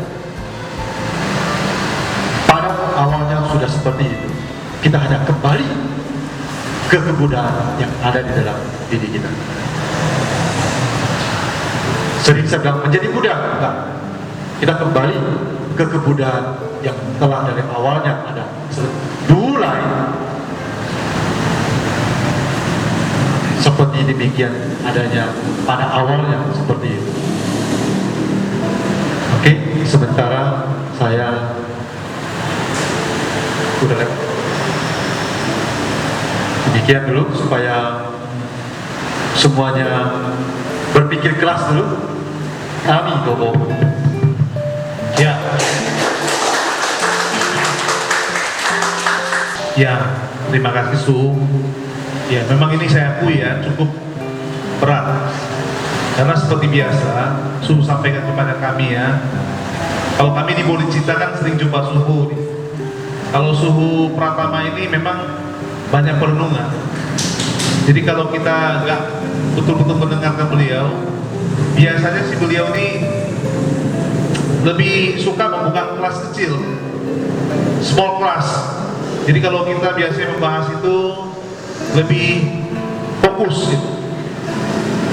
Pada awalnya sudah seperti itu. Kita hanya kembali ke kebudayaan yang ada di dalam diri kita. Sering saya bilang menjadi Buddha, enggak. Kita kembali ke kebudayaan yang telah dari awalnya ada. Mulai seperti demikian adanya pada awalnya seperti itu. Oke, sementara saya udah lewat. Demikian dulu supaya semuanya berpikir keras dulu. Kami Bobo. Ya. Ya, terima kasih Su. Ya, memang ini saya akui ya cukup berat. Karena seperti biasa, Su sampaikan kepada kami ya. Kalau kami di Bodhicitta kan sering jumpa suhu. Kalau suhu Pratama ini memang banyak perenungan. Jadi kalau kita nggak betul-betul mendengarkan beliau, biasanya si beliau ini lebih suka membuka kelas kecil, small class. Jadi kalau kita biasanya membahas itu lebih fokus gitu.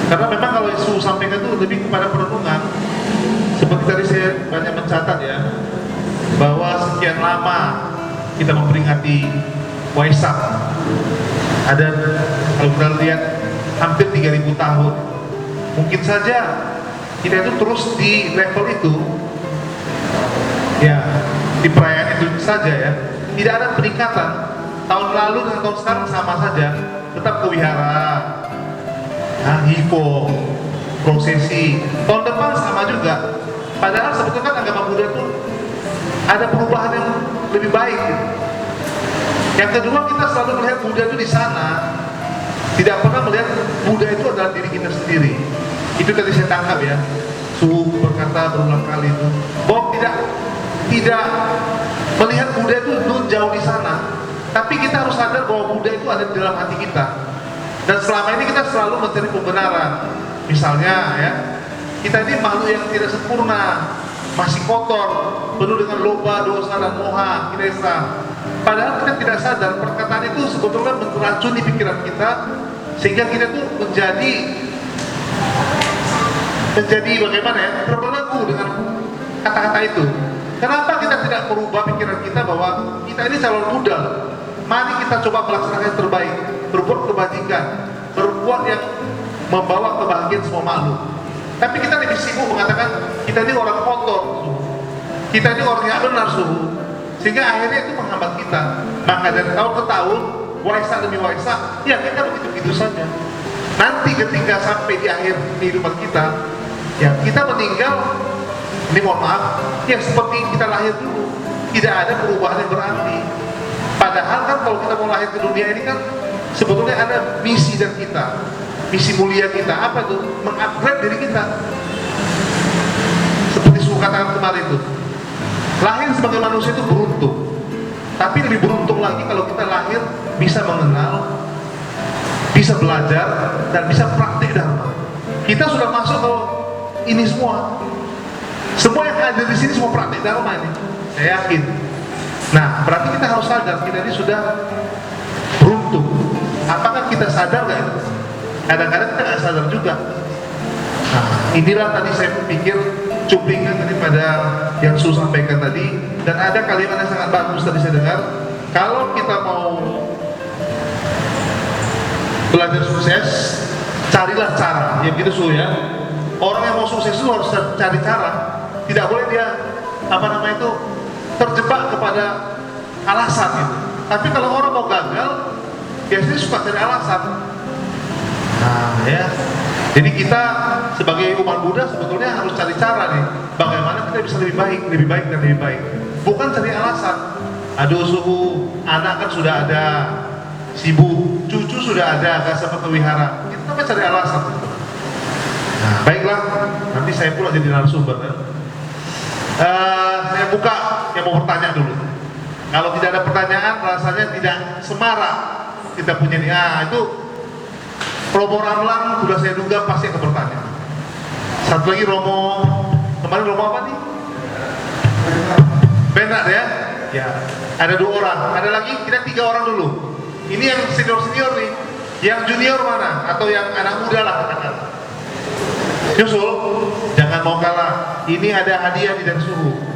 Karena memang kalau Yesus sampaikan itu lebih kepada perenungan. Seperti tadi saya banyak mencatat ya, bahwa sekian lama kita memperingati Waisak. Ada kalau kita lihat hampir 3.000 tahun. Mungkin saja kita itu terus di level itu, ya di perayaan itu saja ya. Tidak ada peningkatan. Tahun lalu dan tahun sekarang sama saja, tetap ke wihara, hifo, prosesi. Tahun depan sama juga. Padahal sebetulnya kan agama Buddha itu ada perubahan yang lebih baik. Yang kedua, kita selalu melihat Buddha itu di sana, tidak pernah melihat Buddha itu adalah diri kita sendiri. Itu tadi saya tangkap ya. Su berkata berulang kali itu bahwa tidak melihat Buddha itu jauh di sana, tapi kita harus sadar bahwa Buddha itu ada di dalam hati kita. Dan selama ini kita selalu mencari pembenaran. Misalnya ya, kita ini makhluk yang tidak sempurna, masih kotor, penuh dengan loba, dosa dan moha, kilesa. Padahal kita tidak sadar perkataan itu sebetulnya meracuni pikiran kita, sehingga kita tuh menjadi bagaimana ya, terbelenggu dengan kata-kata itu. Kenapa kita tidak merubah pikiran kita bahwa kita ini calon Buddha? Mari kita coba melaksanakan yang terbaik, berbuat kebajikan, berbuat yang membawa kebahagiaan semua makhluk. Tapi kita lebih sibuk mengatakan kita ini orang kotor, kita ini orang yang benar suhu, sehingga akhirnya itu menghambat kita. Maka dari tahun ke tahun, waisak demi waisak, ya kita begitu-begitu saja. Nanti ketika sampai di akhir kehidupan kita, ya kita meninggal, ini mohon maaf, ya seperti kita lahir dulu, tidak ada perubahan yang berarti. Padahal kan kalau kita mau lahir ke dunia ini kan sebetulnya ada misi dari kita, misi mulia kita, apa itu? Mengupgrade diri kita. Seperti Suhu katakan kemarin itu, lahir sebagai manusia itu beruntung, tapi lebih beruntung lagi kalau kita lahir bisa mengenal, bisa belajar, dan bisa praktik dharma. Kita sudah masuk ke ini semua yang hadir di sini semua praktik dharma ini, saya yakin. Nah, berarti kita harus sadar kita ini sudah beruntung. Apakah kita sadar nggak? Kadang-kadang kita nggak sadar juga. Nah, inilah tadi saya pikir cuplikan daripada yang Su sampaikan tadi, dan ada kalimat yang sangat bagus tadi saya dengar. Kalau kita mau belajar sukses, carilah cara. Ya gitu Su ya. Orang yang mau sukses itu harus cari cara. Tidak boleh dia terjebak kepada alasan gitu. Tapi kalau orang mau gagal, biasanya suka cari alasan. Nah ya, jadi kita sebagai umat Buddha sebetulnya harus cari cara nih, bagaimana kita bisa lebih baik dan lebih baik. Bukan cari alasan. Aduh Suhu, anak kan sudah ada, sibuk, cucu sudah ada, gak sempat wihara. Kita apa cari alasan? Nah, baiklah, nanti saya pula jadi narasumber ya. Saya buka yang mau bertanya dulu. Kalau tidak ada pertanyaan, rasanya tidak semarak kita punya ini. Itu Romo Ramlan sudah saya duga pasti akan bertanya. Satu lagi Romo, kemarin Romo apa nih? Benar ya? Ya. Ada 2 orang. Ada lagi kita 3 orang dulu. Ini yang senior nih. Yang junior mana? Atau yang anak muda lah katakan. Nyusul, jangan mau kalah. Ini ada hadiah dari Suhu.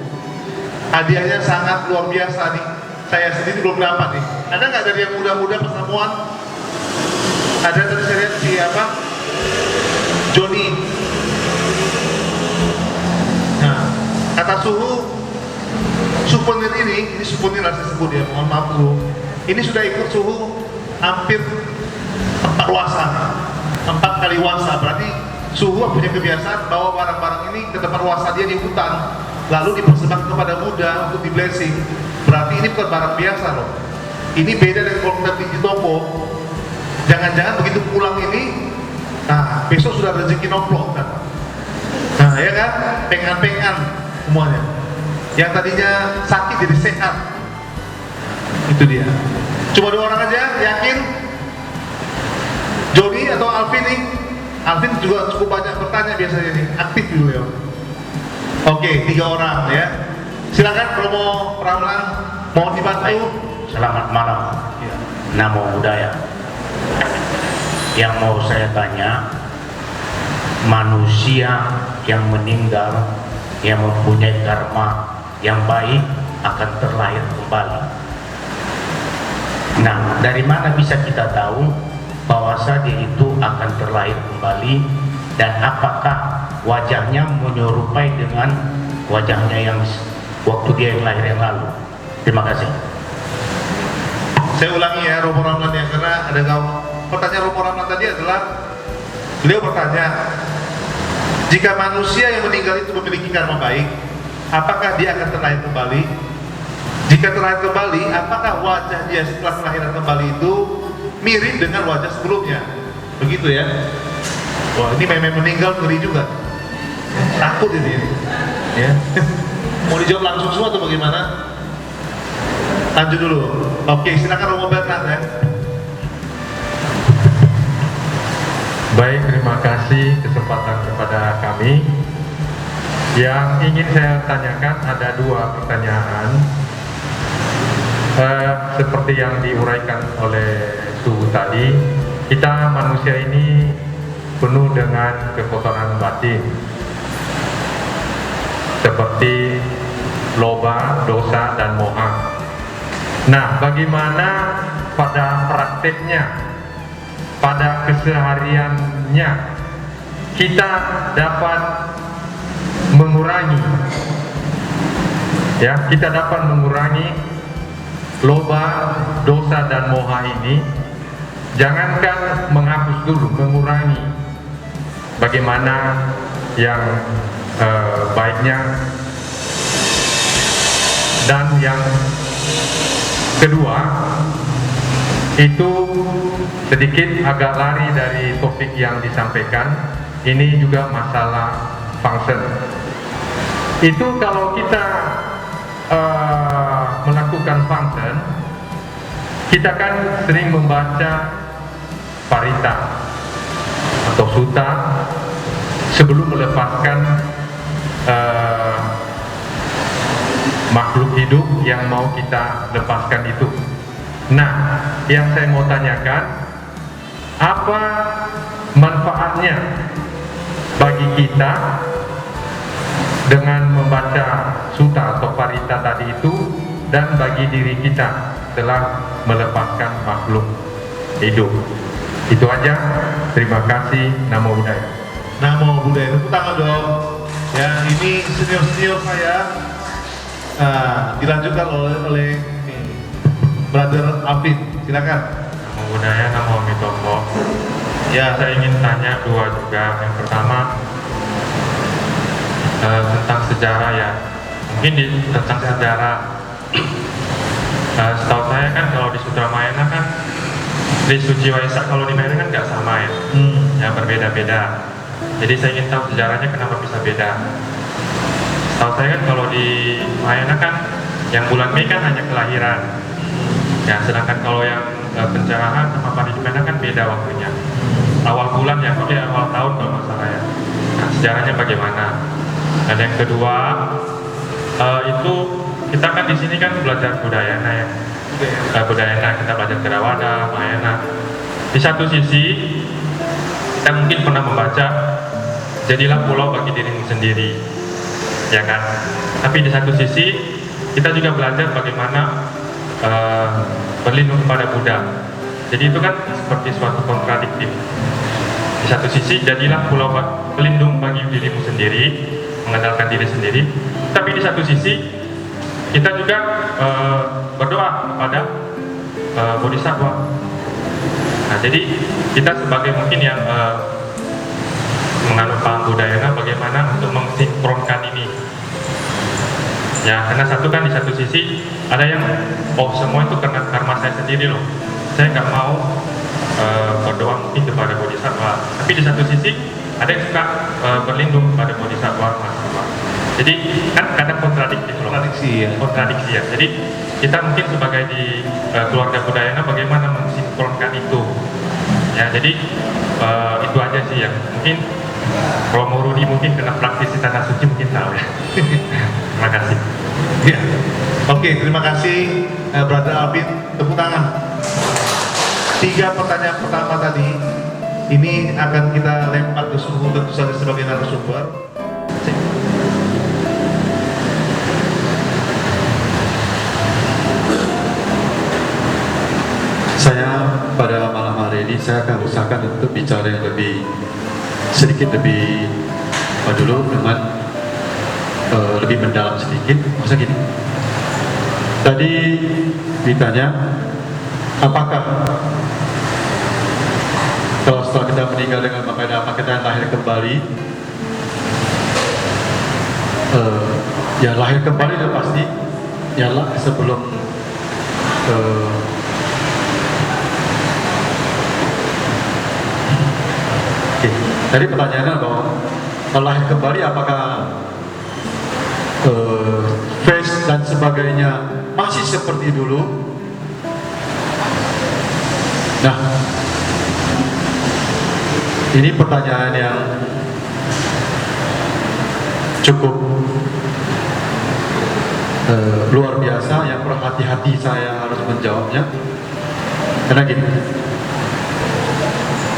Hadiahnya sangat luar biasa nih. Saya sendiri belum dapat nih. Ada nggak dari yang muda-muda pertemuan? Ada tadi saya lihat siapa? Joni. Nah, kata Suhu, souvenir ini souvenir lah saya sebut ya. Mohon maaf dulu. Ini sudah ikut Suhu hampir 4 wasa, 4 kali wasa. Berarti Suhu punya kebiasaan bawa barang-barang ini ke tempat wasa dia di hutan, lalu dipersembahkan kepada Buddha untuk di blessing. Berarti ini bukan barang biasa loh. Ini beda dengan kalau kita di toko. Jangan-jangan begitu pulang ini, nah besok sudah rezeki nomplok kan. Nah ya kan, pengan-pengan semuanya. Yang tadinya sakit jadi sehat. Itu dia. Cuma 2 orang aja, yakin? Jody atau Alvin nih? Alvin juga cukup banyak bertanya biasanya nih, aktif dulu ya. Oke, 3 orang ya. Silakan Romo Ramlan, mohon dibantu. Selamat malam. Ya. Namo Buddhaya. Yang mau saya tanya, manusia yang meninggal, yang mempunyai dharma yang baik akan terlahir kembali. Nah, dari mana bisa kita tahu bahwasanya dia itu akan terlahir kembali, dan apakah wajahnya menyerupai dengan wajahnya yang waktu dia yang lahir yang lalu? Terima kasih. Saya ulangi ya Romo Ramlan ya, karena ada pertanyaan Romo Ramlan tadi adalah beliau bertanya, jika manusia yang meninggal itu memiliki karma baik, apakah dia akan terlahir kembali? Jika terlahir kembali, apakah wajah dia setelah kelahiran kembali itu mirip dengan wajah sebelumnya? Begitu ya. Wah, ini memang meninggal ngeri juga. Takut ini ya. Mau dijawab langsung semua atau bagaimana? Lanjut dulu. Oke, silakan Romo Bernard ya. Baik, terima kasih kesempatan kepada kami. Yang ingin saya tanyakan ada 2 pertanyaan. Seperti yang diuraikan oleh Suhu tadi, kita manusia ini penuh dengan kekotoran batin, seperti loba, dosa, dan moha. Nah, bagaimana pada prakteknya, pada kesehariannya kita dapat mengurangi, ya, kita dapat mengurangi loba, dosa dan moha ini jangankan menghapus dulu, mengurangi bagaimana yang baiknya. Dan yang kedua itu sedikit agak lari dari topik yang disampaikan, ini juga masalah function. Itu kalau kita melakukan function, kita kan sering membaca parita atau sutta sebelum melepaskan makhluk hidup yang mau kita lepaskan itu. Nah, yang saya mau tanyakan, apa manfaatnya bagi kita dengan membaca sutta atau parita tadi itu, dan bagi diri kita telah melepaskan makhluk hidup? Itu aja. Terima kasih. Namo Buddhaya. Namo Buddhaya. Tepuk tangan dong. Ya, ini senior saya. Dilanjutkan oleh Brother Alvin. Silakan. Namo Buddhaya, Namo Amitopo. Ya, saya ingin tanya dua juga. Yang pertama tentang sejarah ya. Mungkin tentang sejarah. Setahu saya kan kalau di Sutra Mahayana kan Sri Suci Waisak kalau di Mahayana kan nggak sama ya. Ya berbeda-beda. Jadi saya ingin tahu sejarahnya kenapa bisa beda. Setahu saya kan kalau di Mahayana kan yang bulan Mei kan hanya kelahiran. Ya, sedangkan kalau yang pencerahan sama paripurna kan beda waktunya. Awal bulan ya, awal tahun kalau nggak salah ya. Nah, sejarahnya bagaimana? Dan yang kedua, itu kita kan di sini kan belajar budayana ya. Budayana, kita belajar Theravada, Mahayana. Di satu sisi, kita mungkin pernah membaca jadilah pulau bagi dirimu sendiri, ya kan? Tapi di satu sisi, kita juga belajar bagaimana berlindung kepada Buddha. Jadi itu kan seperti suatu kontradiktif. Di satu sisi jadilah pulau pelindung bagi dirimu sendiri, mengandalkan diri sendiri. Tapi di satu sisi kita juga berdoa kepada Bodhisattva. Nah, jadi kita sebagai mungkin yang menganut paham budayana, bagaimana untuk mensinkronkan ini. Ya, karena satu kan di satu sisi ada yang semua itu karena karma saya sendiri loh. Saya nggak mau berdoa mungkin kepada Bodhisattva. Tapi di satu sisi ada yang suka berlindung kepada Bodhisattva, Mahasiswa. Jadi kan kadang kontradiktif loh. Kontradiksi ya. Jadi kita mungkin sebagai di keluarga budayana bagaimana mensinkronkan itu. Ya, jadi itu aja sih yang mungkin Romo Rudi mungkin kena praktisi tanah suci mungkin tahu ya. Terima kasih. Ya. Oke, terima kasih Brother Alvin. Tepuk tangan. 3 pertanyaan pertama tadi ini akan kita lempar ke Suhu tentu saja sebagai narasumber. Saya pada malam hari ini saya akan usahakan untuk bicara yang sedikit lebih dulu dengan lebih mendalam sedikit. Masa gini, tadi ditanya apakah kalau setelah kita meninggal dengan makanya apa kita lahir kembali? Ya lahir kembali itu pasti ya sebelum tadi pertanyaannya bahwa lahir kembali apakah face dan sebagainya masih seperti dulu? Nah, ini pertanyaan yang cukup luar biasa, yang berhati-hati saya harus menjawabnya. Karena gini,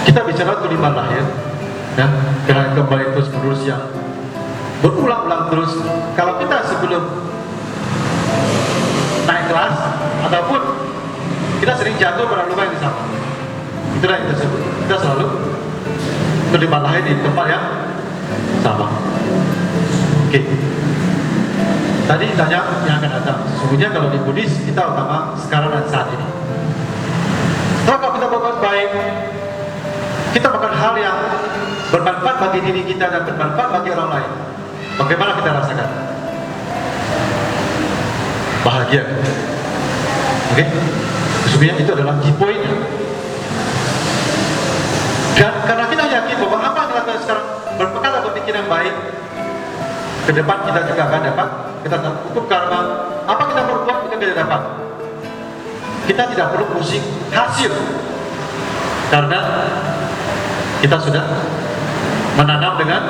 kita bicara kelima lahir dan kelahiran kembali terus menerus yang berulang-ulang terus. Kalau kita sebelum naik kelas ataupun kita sering jatuh pada luka yang sama, itulah yang kita sebut. Kita selalu kelima lahir di tempat yang sama. Oke. tadi tanya yang akan datang. Sesungguhnya kalau di Buddhis kita utama sekarang dan saat ini. Setelah kalau kita berbuat baik, kita melakukan hal yang bermanfaat bagi diri kita dan bermanfaat bagi orang lain. Bagaimana kita rasakan? Bahagia. Oke? Sesungguhnya itu adalah key point-nya. Dan karena kita yakin bahwa apa yang kita lakukan sekarang berbekal atau pikiran yang baik, ke depan kita juga akan dapat, kita hukum karma. Apa kita berbuat kita tidak dapat. Kita tidak perlu pusing hasil, karena kita sudah menanam dengan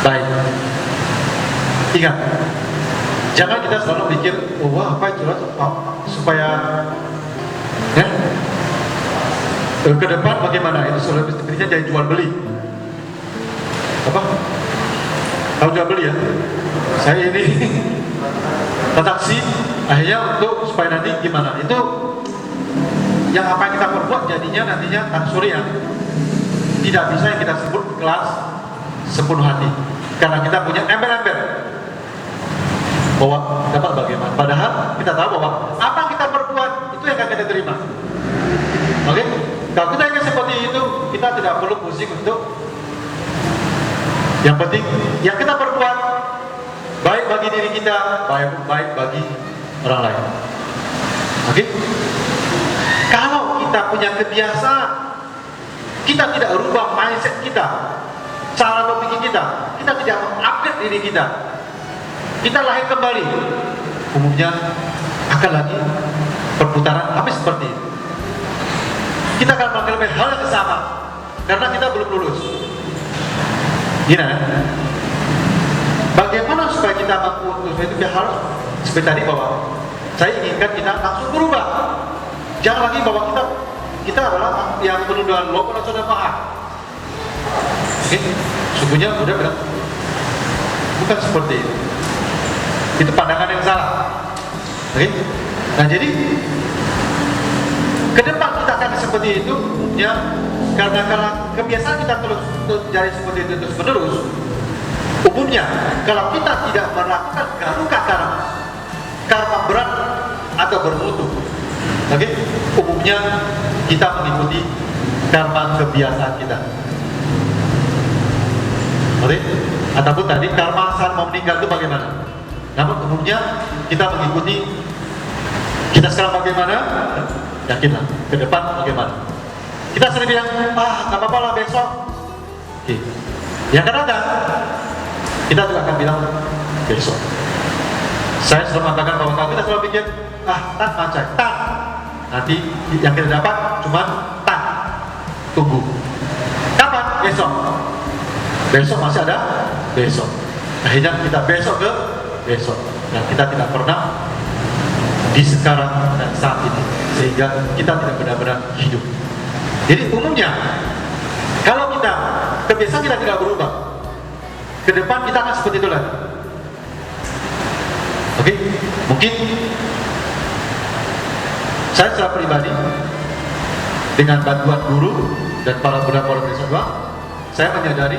baik. Ingat, jangan kita selalu mikir, oh wah apa itu supaya ya, ke depan bagaimana itu selalu sepertinya jadi jual beli. Apa? Tahu jual beli ya? Saya ini transaksi akhirnya untuk supaya nanti gimana? Itu yang apa yang kita perbuat jadinya nantinya sorry ya, tidak bisa yang kita sebut kelas sepenuh hati, karena kita punya embel-embel bahwa dapat bagaimana. Padahal kita tahu bahwa apa yang kita perbuat itu yang akan kita terima. Oke? Kalau kita ingin seperti itu, kita tidak perlu pusing untuk yang penting yang kita perbuat baik bagi diri kita, baik bagi orang lain. Oke? Kalau kita punya kebiasaan, kita tidak rubah mindset kita, cara berpikir kita tidak mengupgrade diri kita lahir kembali, umumnya akan lagi perputaran habis seperti itu. Kita akan melakukan hal yang sama karena kita belum lulus. Gini, bagaimana supaya kita mampu itu harus seperti tadi bahwa saya inginkan kita langsung berubah. Jangan lagi bahwa kita adalah yang penundaan lokal dan sudah paham. Oke, sungguhnya udah bilang bukan seperti itu. Itu pandangan yang salah. Oke, nah jadi ke depan kita akan seperti itu ya, karena kebiasaan kita terus jadi seperti itu terus menerus. Umumnya kalau kita tidak melakukan karma berat atau bermutu, oke, umumnya kita mengikuti karma kebiasaan kita. Oke, ataupun tadi karma saat mau meninggal itu bagaimana? Namun umumnya kita mengikuti kita sekarang bagaimana, yakinlah ke depan bagaimana. Kita sering bilang, nggak apa-apa lah besok. Oke, yang akan datang kita juga akan bilang besok. Saya selalu mengatakan bahwa kalau kita selalu pikir, tan macet, tan, nanti yang kita dapat cuma tan, tunggu. Kapan? Besok. Besok masih ada besok. Akhirnya kita besok ke besok, dan kita tidak pernah di sekarang dan saat ini, sehingga kita tidak benar-benar hidup. Jadi umumnya kalau kita kebiasaan kita tidak berubah, ke depan kita akan seperti itu lagi. Oke, mungkin saya secara pribadi dengan bantuan guru dan para budak-budak Satwa, saya menyadari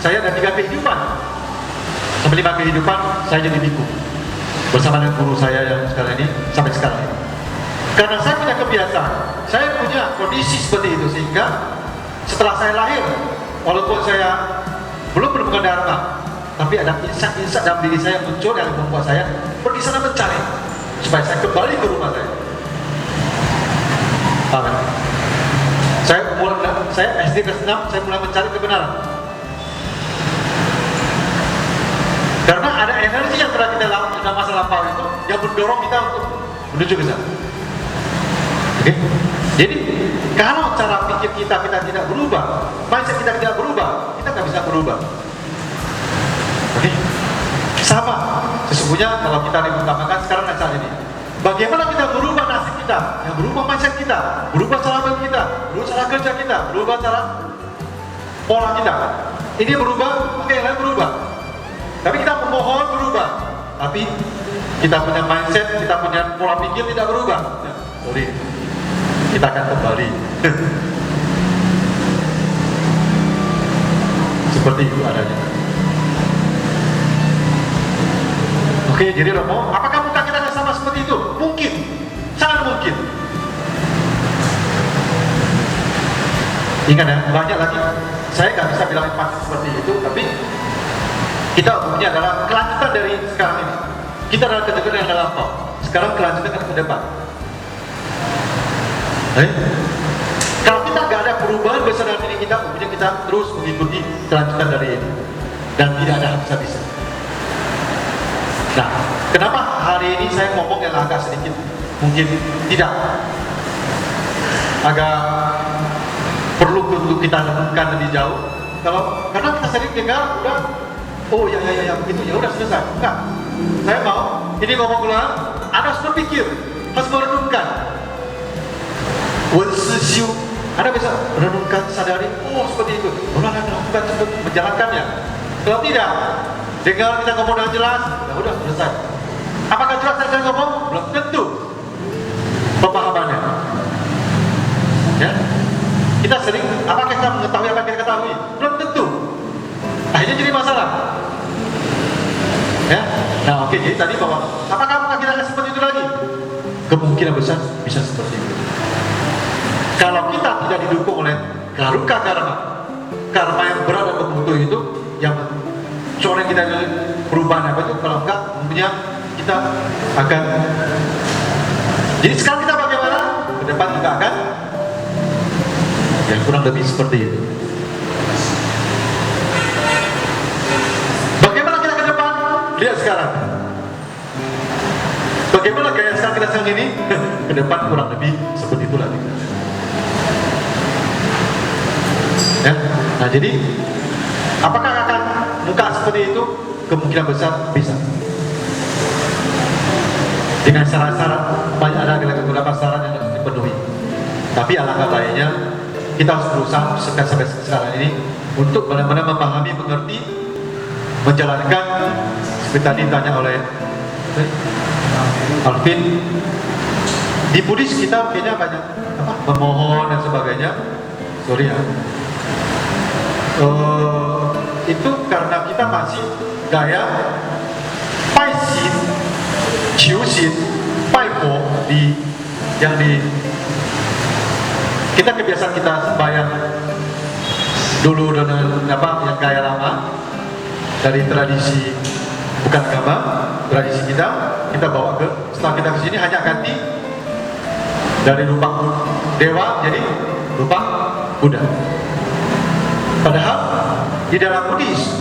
saya ada 3 kehidupan. Sampai 5 kehidupan saya jadi biku bersama dengan guru saya yang sekarang ini sampai sekarang ini. Karena saya punya kebiasaan, saya punya kondisi seperti itu, sehingga setelah saya lahir, walaupun saya belum menemukan dharma, tapi ada insight-insight dalam diri saya muncul yang membuat saya pergi sana mencari supaya saya kembali ke rumah saya. Amin. Saya SD kelas 6 saya mulai mencari kebenaran. Karena ada energi yang telah kita lakukan dalam masa lampau itu yang mendorong kita untuk menuju ke sana. Oke? Jadi kalau cara pikir kita tidak berubah, mindset kita tidak berubah, kita nggak bisa berubah. Oke? Sama. Sesungguhnya kalau kita diutamakan sekarang dan saat ini, bagaimana kita berubah nasib kita, yang berubah mindset kita, berubah cara berpikir kita, berubah cara kerja kita, berubah cara pola kita. Ini berubah, maka yang lain berubah. Tapi kita memohon berubah, tapi kita punya mindset, kita punya pola pikir tidak berubah. Sorry, kita akan kembali. Seperti itu adanya. Oke, jadi Romo, apakah muka kita akan sama seperti itu? Mungkin, sangat mungkin. Ingat ya, banyak lagi. Saya nggak bisa bilang pasti seperti itu, tapi kita umumnya adalah kelanjutan dari sekarang ini. Kita adalah kejadian yang lampau. Sekarang kelanjutan ke depan. Kalau kita nggak ada perubahan besar dalam diri kita, umumnya kita terus mengikuti kelanjutan dari ini dan tidak ada habis-habisnya. Nah, kenapa hari ini saya ngomong yang agak sedikit mungkin tidak agak perlu untuk kita renungkan lebih jauh. Karena kita sering dengar udah, oh ya begitu ya udah selesai. Enggak, saya mau ini ngomong ulang, Anda harus berpikir, harus merenungkan. Wensisiu, Anda bisa renungkan, sadari, oh seperti itu. Udah lakukan sebut menjalankannya. Kalau tidak, dengar kita ngomong dengan jelas, ya udah selesai. Apakah jelas saya ngomong? Belum tentu pemahamannya. Ya, kita sering, apakah kita mengetahui apa yang kita ketahui? Belum tentu. Akhirnya jadi masalah. Ya, nah oke, jadi tadi bahwa apakah kita akan seperti itu lagi? Kemungkinan besar bisa seperti itu. Kalau kita tidak didukung oleh karuka karma yang berat dan bermutu itu, yang coreng kita dari perubahan apa itu, kalau enggak, tentunya kita akan. Jadi sekarang kita bagaimana? Ke depan juga akan yang kurang lebih seperti itu. Bagaimana kita ke depan? Lihat sekarang. Bagaimana gaya sekarang kita sekarang ini? Ke depan kurang lebih seperti itu lagi. Ya? Nah jadi, apakah akan muka seperti itu? Kemungkinan besar bisa. Dengan syarat-syarat, banyak ada beberapa syarat yang harus dipenuhi. Tapi alangkah baiknya kita harus berusaha sampai sekarang ini untuk benar-benar memahami, mengerti, menjalankan seperti tadi ditanya oleh Alvin. Di Buddhis kita kayaknya banyak memohon dan sebagainya. Sorry ya. Itu karena kita masih gaya Paisin, Chiusin, Paipo yang di kita kebiasaan kita sembahyang dulu dengan yang gaya lama dari tradisi bukan agama, tradisi kita bawa ke, setelah kita kesini hanya ganti dari rupa dewa jadi rupa Buddha. Padahal di dalam Buddhis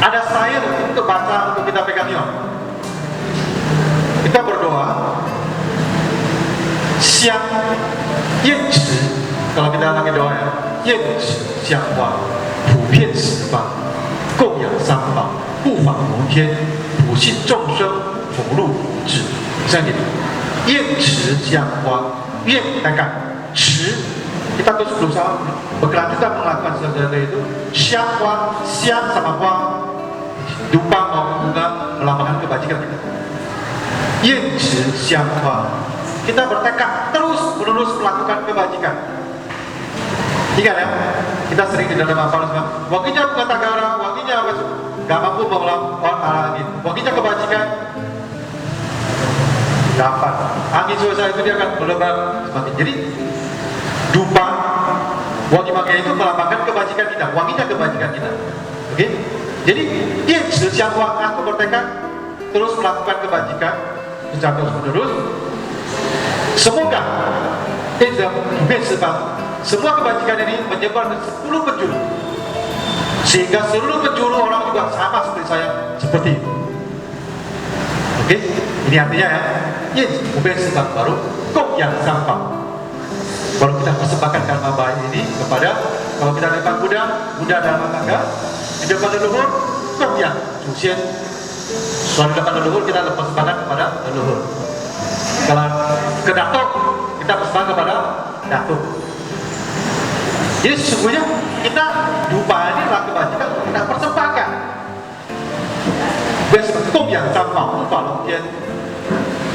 ada style untuk baca, untuk kita pegang yong. Kita berdoa siang yin chi, kalau kita lagi doa ya, yin chi xiang hua, pu pian shi bang, gong yang三宝，不法无天，普信众生，福禄智，像gitu. Yin chi xiang hua, yin tekan, chi kita terus berusaha berkelanjutan melakukan sesuatu itu. Xiang hua, xiang sama hua, dupa maupun bunga melambangkan kebajikan kita. Yin chi xiang hua, kita bertekad terus menerus melakukan kebajikan. Ingat ya, kita sering di dalam hafal semua. Wakinya bukan tagara, wakinya gak mampu melawan angin. Wakinya kebajikan dapat. Angin suasana itu dia akan berlebar semakin. Jadi dupa, wangi makai itu melambangkan kebajikan kita. Wanginya kebajikan kita. Oke? Jadi dia sesiang aku bertekad terus melakukan kebajikan secara terus menerus. Semoga semua kebajikan ini menyebar ke 10 penjuru, sehingga seluruh penjuru orang juga sama seperti saya, seperti itu. Oke, ini artinya ya, baru kok yang sampah. Baru kita persembahkan karma baik ini kepada, kalau kita depan Buddha dalam tangga, di depan leluhur, kok yang Jusien. Kalau di depan leluhur kita persembahkan kepada leluhur. Kalau ke datuk, kita persembahkan kepada datuk. Jadi sesungguhnya kita dupa ini adalah kebajikan kita persembahkan. Bentuk yang sampah, lupa mungkin.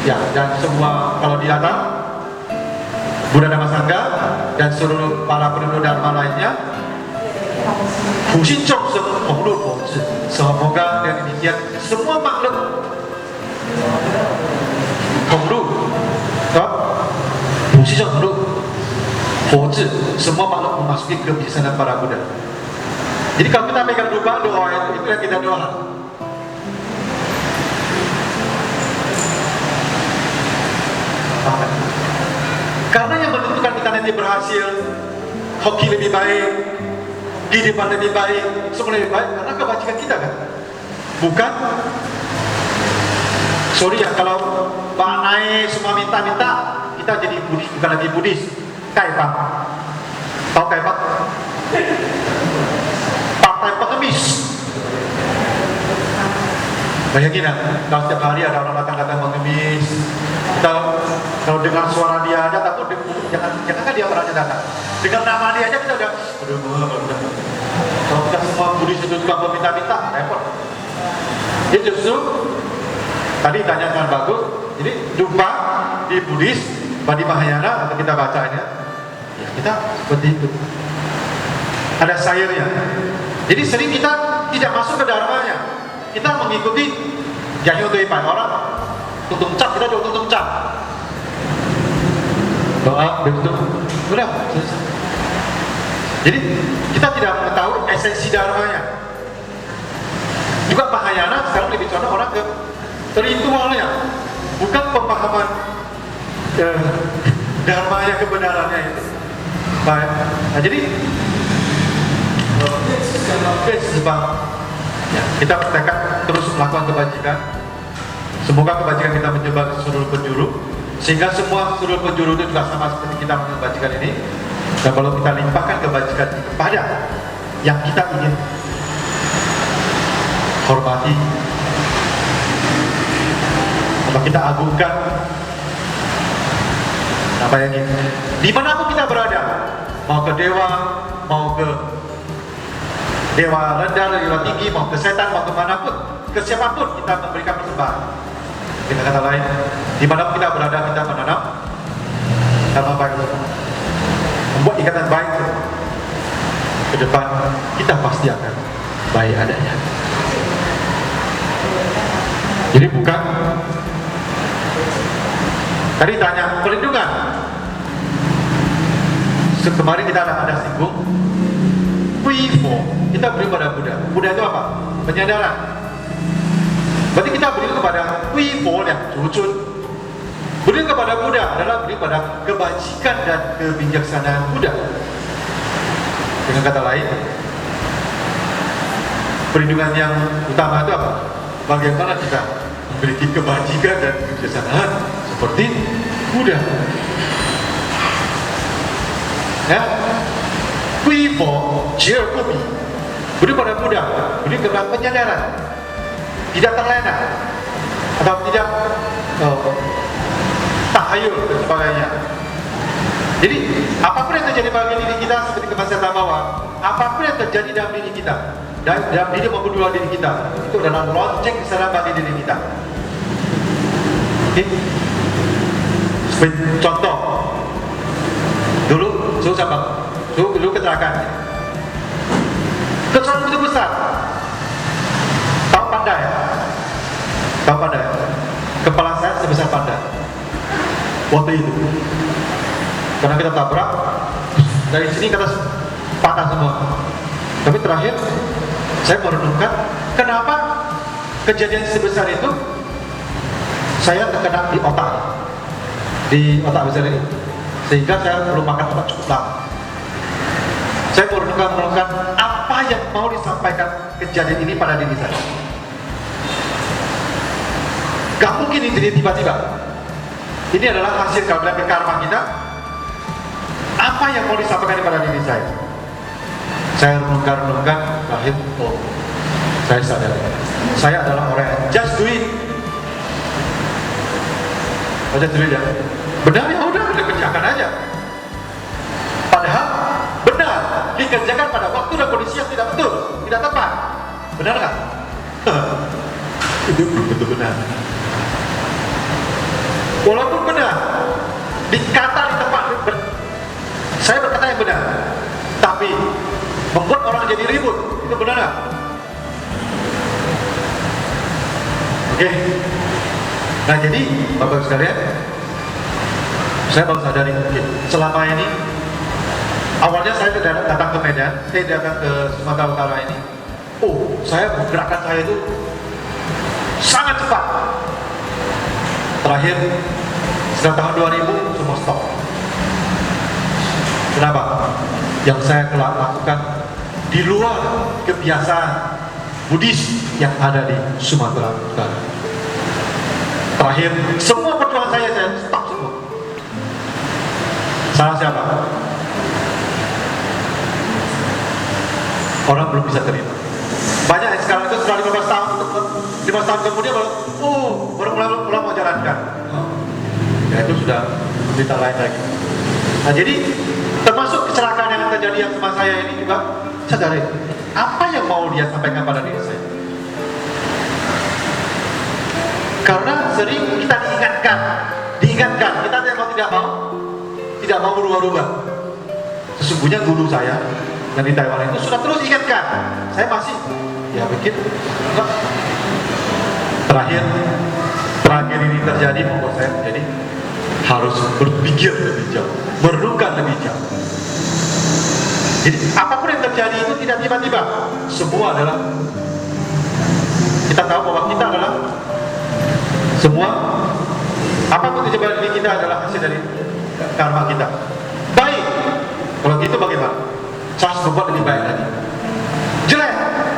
Ya, dan semua kalau di atas Buddha Dhamma Sangha dan seluruh para penduduk Dharma lainnya 普信众生，同入佛智。Semoga dengan demikian semua makhluk同入普信众同入佛智, semua makhluk memasuki kebijaksanaan para Buddha. Jadi kalau kita pegang doa itu yang kita doa. Karena yang menentukan kita nanti berhasil, hoki lebih baik, kehidupan lebih baik, semua lebih baik karena kebajikan kita kan. Bukan, sorry ya kalau Pak Naik semua minta-minta, kita jadi Buddhis, bukan lagi Buddhis. Kaifang, tahu Kaifang? Partai pengemis. Bayangin ya, kalau setiap hari ada orang datang mengemis, kita kalau dengar suara dia aja takut, jangan kan dia orangnya datang. Dengan nama dia aja kita udah kalau kita semua Buddhis itu juga meminta-minta, repot. Jadi justru tadi tanya dengan bagus, jadi jumpa di Buddhis, di Mahayana, atau kita bacanya, ya kita seperti itu. Ada sayurnya. Jadi sering kita tidak masuk ke dharmanya. Kita mengikuti Jahyo Deipai, orang tutung cap, kita juga tutung cap. Doa, begitu, udah selesai. Jadi kita tidak mengetahui esensi dharmanya. Juga Mahayana sekarang lebih condong orang ke ritualnya, bukan pemahaman dharmanya, kebenarannya itu. Baik. Nah jadi sebab ya, kita bertekad terus melakukan kebajikan. Semoga kebajikan kita menyebar ke seluruh penjuru, sehingga semua seluruh penjuru itu juga sama seperti kita melakukan kebajikan ini. Dan kalau kita limpahkan kebajikan kepada yang kita ingin hormati, atau kita agungkan, apa yang ini, dimanapun kita berada, mau ke dewa, mau ke dewa rendah, dewa tinggi, mau ke setan, mau kemanapun, ke siapapun kita memberikan persembahan. Dengan kata lain, dimanapun kita berada, kita menanam karma baik, membuat ikatan baik. Ke depan kita pasti akan baik adanya. Jadi bukan tadi tanya perlindungan. Kemarin kita ada singgung Wifo, kita beri kepada Buddha. Buddha itu apa? Penyadaran. Berarti kita beri kepada Wifo yang Jujun. Beri kepada Buddha adalah beri pada kebajikan dan kebijaksanaan Buddha. Dengan kata lain, perlindungan yang utama itu apa? Bagaimana kita memiliki kebajikan dan kebijaksanaan seperti Buddha. Ya, Wifo Jirkubi, beri pada Buddha, beri kepada penyadaran, tidak terlena atau tidak tahayul dan sebagainya. Jadi apapun yang terjadi bagi diri kita, seperti kemasan bahwa apapun yang terjadi dalam diri kita, dalam diri maupun luar diri kita, itu adalah lonceng kesadaran bagi diri kita. Okay? Seperti contoh, dulu dulu kecelakaan, kesalahan begitu besar. Tahu pandai? Tahu pandai? Kepala saya sebesar pandai waktu itu. Karena kita tabrak, dari sini ke atas patah semua. Tapi terakhir saya merenungkan kenapa kejadian sebesar itu saya terkena di otak besar ini, sehingga saya perlu makan obat cukup lama. Saya merenungkan apa yang mau disampaikan kejadian ini pada diri saya. Gak mungkin ini jadi tiba-tiba. Ini adalah hasil karma kita. Apa yang mau disampaikan kepada diri saya? Saya renungkan, terakhir, saya sadar, saya adalah orang yang just do it. Just do it ya. Benar ya udah kerjakan aja. Padahal benar dikerjakan pada waktu dan kondisi yang tidak betul, tidak tepat. Benar kan? Itu belum tentu benar. Walaupun benar, dikata di tempat saya berkata yang benar, tapi membuat orang jadi ribut. Itu benar nggak? Oke. Nah jadi Bapak sekalian, saya baru sadari mungkin selama ini awalnya saya datang ke Medan, datang ke Sumatera Utara ini. Oh, gerakan saya itu sangat cepat. Terakhir setelah tahun 2000 semua stop. Kenapa? Yang saya lakukan di luar kebiasaan Buddhis yang ada di Sumatera Utara. Terakhir, semua perjuangan saya stop semua. Salah siapa? Orang belum bisa terima. Banyak yang sekarang itu setelah 15 tahun kemudian baru mulai mau jalankan. Ya itu sudah cerita lain lagi. Nah jadi termasuk kecelakaan yang terjadi yang sama saya ini juga sadari apa yang mau dia sampaikan pada diri saya. Karena sering kita diingatkan kita tidak mau berubah-ubah. Sesungguhnya guru saya yang di Taiwan itu sudah terus ingatkan. Saya masih pikir enggak. Terakhir ini terjadi membuat saya menjadi harus berpikir lebih jauh, merenungkan lebih jauh. Jadi apapun yang terjadi itu tidak tiba-tiba. Semua adalah kita tahu bahwa kita adalah semua apapun yang terjadi di kita adalah hasil dari karma kita. Baik, kalau gitu bagaimana? Saya harus berbuat lebih baik lagi. Jelek,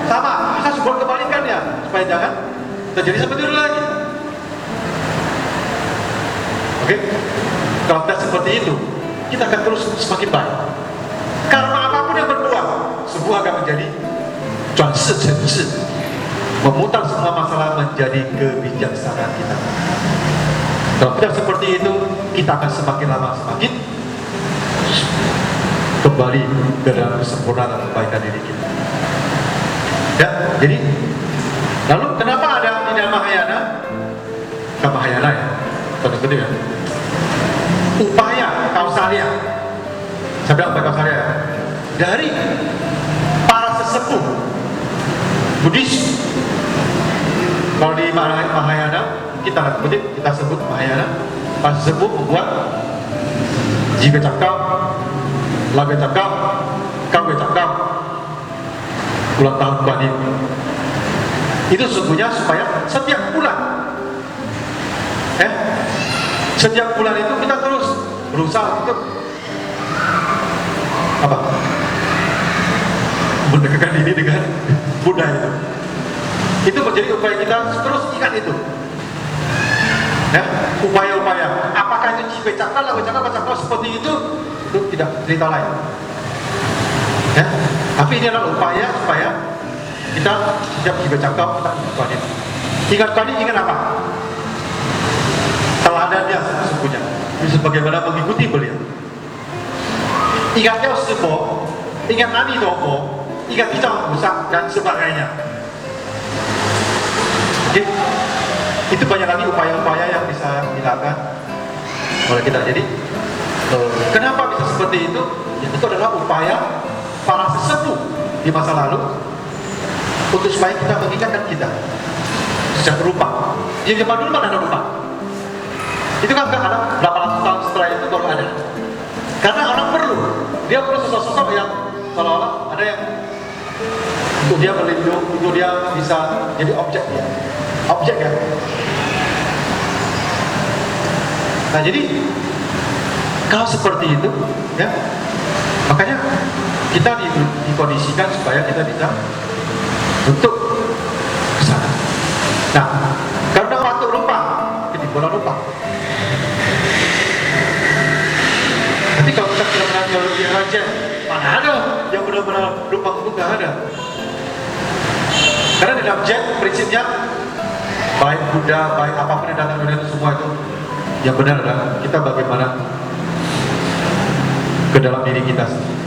sama, saya harus buat kebalikannya supaya jangan terjadi seperti itu lagi. Oke? Kalau tidak seperti itu, kita akan terus semakin baik. Karena apapun yang berbuat, semua akan menjadi memutar semua masalah menjadi kebijaksanaan kita. Kalau tidak seperti itu, kita akan semakin lama semakin kembali ke dalam kesempurnaan dan kebaikan diri kita. Ya, jadi lalu kenapa ada tidak Mahayana? Bukan Mahayana ya, tanda kutip ya. Upaya kausalya, saya bilang upaya kausalya ya, dari para sesepuh Buddhis. Kalau di Mahayana kita sebut Mahayana, para sesepuh membuat Jiga Cakau, Laga Cakau, Kawe Cakau, ulang tahun Bani. Itu sesungguhnya supaya setiap bulan itu kita terus berusaha untuk mendekatkan diri dengan Buddha itu. Itu menjadi upaya kita terus ingat itu. Ya, upaya-upaya. Apakah itu Jiga Cakau, Laga Cakau seperti itu tidak cerita lain. Ya, tapi ini adalah upaya supaya kita setiap Jiga Cakau kita ingat apa? Teladannya sesungguhnya. Sebagaimana mengikuti beliau. Ingat Yosebo, ingat Nani Doko, ingat Ijang Busak dan sebagainya. Oke, itu banyak lagi upaya-upaya yang bisa dilakukan oleh kita. Jadi kenapa bisa seperti itu? Itu adalah upaya para sesepuh di masa lalu untuk supaya kita mengingatkan kita secara rupa. Di zaman dulu mana ada rupa? Itu kan ada 800 tahun setelah itu baru ada. Karena orang dia perlu sosok-sosok yang seolah-olah ada yang untuk dia melindungi, untuk dia bisa jadi objek kan. Nah jadi kalau seperti itu, ya makanya kita dikondisikan supaya kita bisa untuk kesana. Nah, karena waktu lupa, jadi bola lupa. Nanti kalau kita benar-benar teologi aja, mana ada yang benar-benar lupa itu nggak ada. Karena di dalam jet prinsipnya baik Buddha, baik apapun yang datang dari itu semua itu yang benar adalah kita bagaimana ke dalam diri kita sendiri.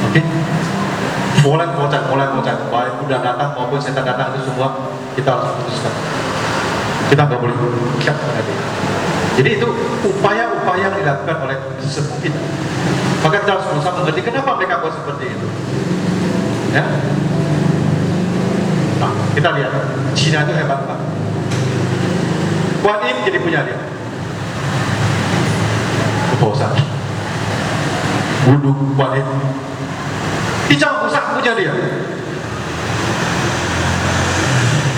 Oke? Mulai bocat, baik Buddha datang maupun setan datang itu semua kita harus putuskan. Kita nggak boleh ikat pada dia. Jadi itu upaya-upaya upaya yang dilakukan oleh sesepuh kita. Maka kita harus berusaha mengerti kenapa mereka buat seperti itu. Ya. Nah, kita lihat Cina itu hebat banget. Kuan Yin jadi punya dia. Kebosan. Bunuh Kuan Yin. Hijau Musak punya dia.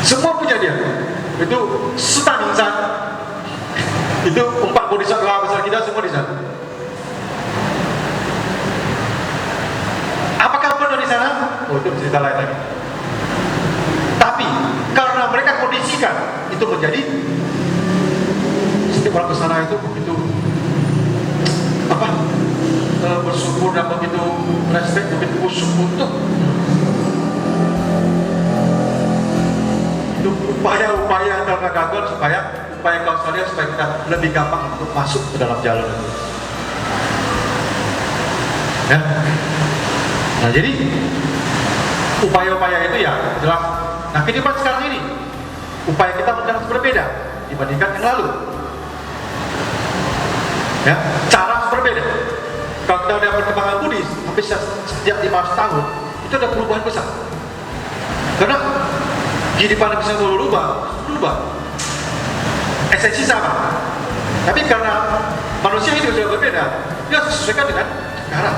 Semua punya dia. Itu Sutaningsan. Itu 4 bodhisattva besar kita semua di sana. Apakah benar di sana? Oh, itu cerita lain lagi. Tapi karena mereka kondisikan itu menjadi setiap orang ke sana itu begitu bersyukur dan begitu respect, begitu khusyuk untuk itu upaya-upaya yang telah gagal supaya upaya kaum sekalian supaya kita lebih gampang untuk masuk ke dalam jalan itu. Ya. Nah, jadi upaya-upaya itu ya jelas. Nah, kehidupan sekarang ini upaya kita menjadi berbeda dibandingkan yang lalu. Ya, cara berbeda. Kalau kita udah perkembangan Buddhis, tapi sejak 500 tahun itu ada perubahan besar. Karena kehidupan bisa berubah. Esensi sama. Tapi karena manusia itu sudah berbeda, dia harus sesuaikan dengan sekarang.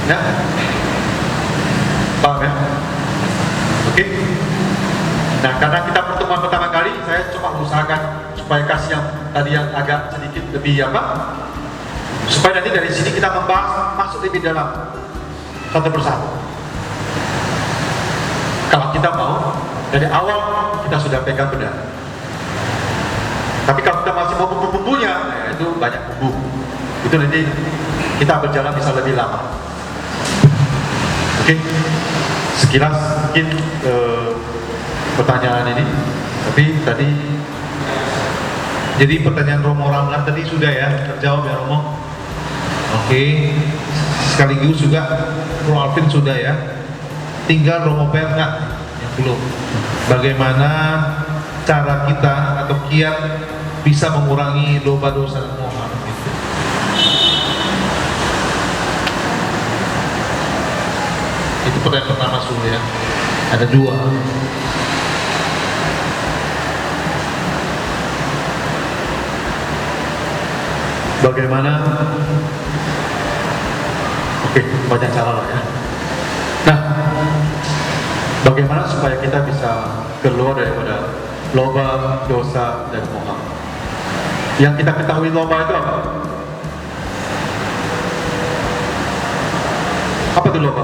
Ya, paham ya? Oke. Nah, karena kita pertemuan pertama kali, saya coba usahakan supaya kasih yang tadi yang agak sedikit lebih supaya nanti dari sini kita membahas masuk lebih dalam satu persatu. Kalau kita mau dari awal kita sudah pegang benar. Tapi kalau kita masih mau bumbu-bumbunya, ya itu banyak bumbu. Itu nanti kita berjalan bisa lebih lama. Oke, sekilas mungkin pertanyaan ini. Tapi tadi Jadi pertanyaan Romo Ramlan tadi sudah ya terjawab ya Romo. Oke, sekaligus juga Bro Alvin sudah ya. Tinggal Romo Bernard yang belum. Bagaimana cara kita atau kiat bisa mengurangi dosa dosa dan moha gitu. Itu pertanyaan pertama sudah ya. Ada 2. Bagaimana? Oke, banyak cara lah ya. Nah, bagaimana supaya kita bisa keluar daripada loba, dosa, dan moha? Yang kita ketahui loba itu apa? Apa itu loba?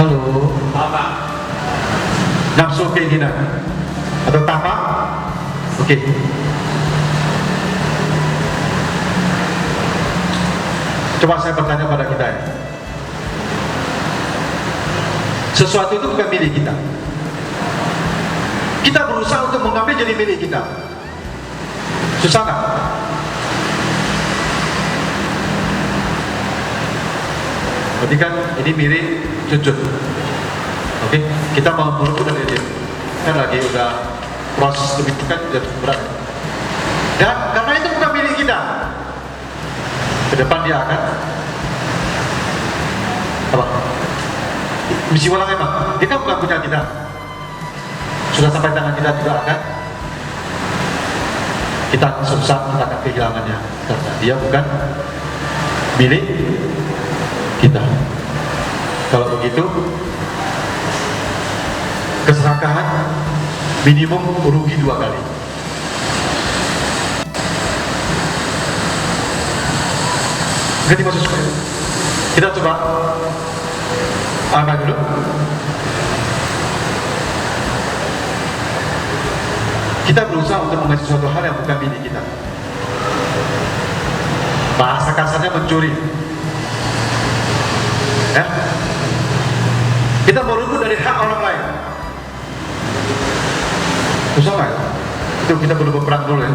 Halo? Bapak. Nafsu keinginan atau tamak? Oke. Coba saya bertanya pada kita ya. Sesuatu itu bukan milik kita. Kita berusaha untuk mengambil jadi milik kita. Susah nggak? Berarti kan ini milik cucut. Oke, kita mau merebut dari dia. Kan lagi udah proses lebih kan jadi berat. Dan karena itu bukan milik kita, ke depan dia akan apa? Misi ulang emang, dia kan bukan punya kita. Sudah sampai tangan kita juga akan kita susah, kita akan kehilangannya karena dia bukan milik kita. Kalau begitu, keserakahan minimum rugi 2 kali. Ngerti maksud saya? Kita coba angkat dulu. Kita berusaha untuk mengasih suatu hal yang bukan milik kita. Bahasa kasarnya mencuri. Ya? Kita merebut dari hak orang lain. Susah nggak? Itu kita perlu berperang dulu ya.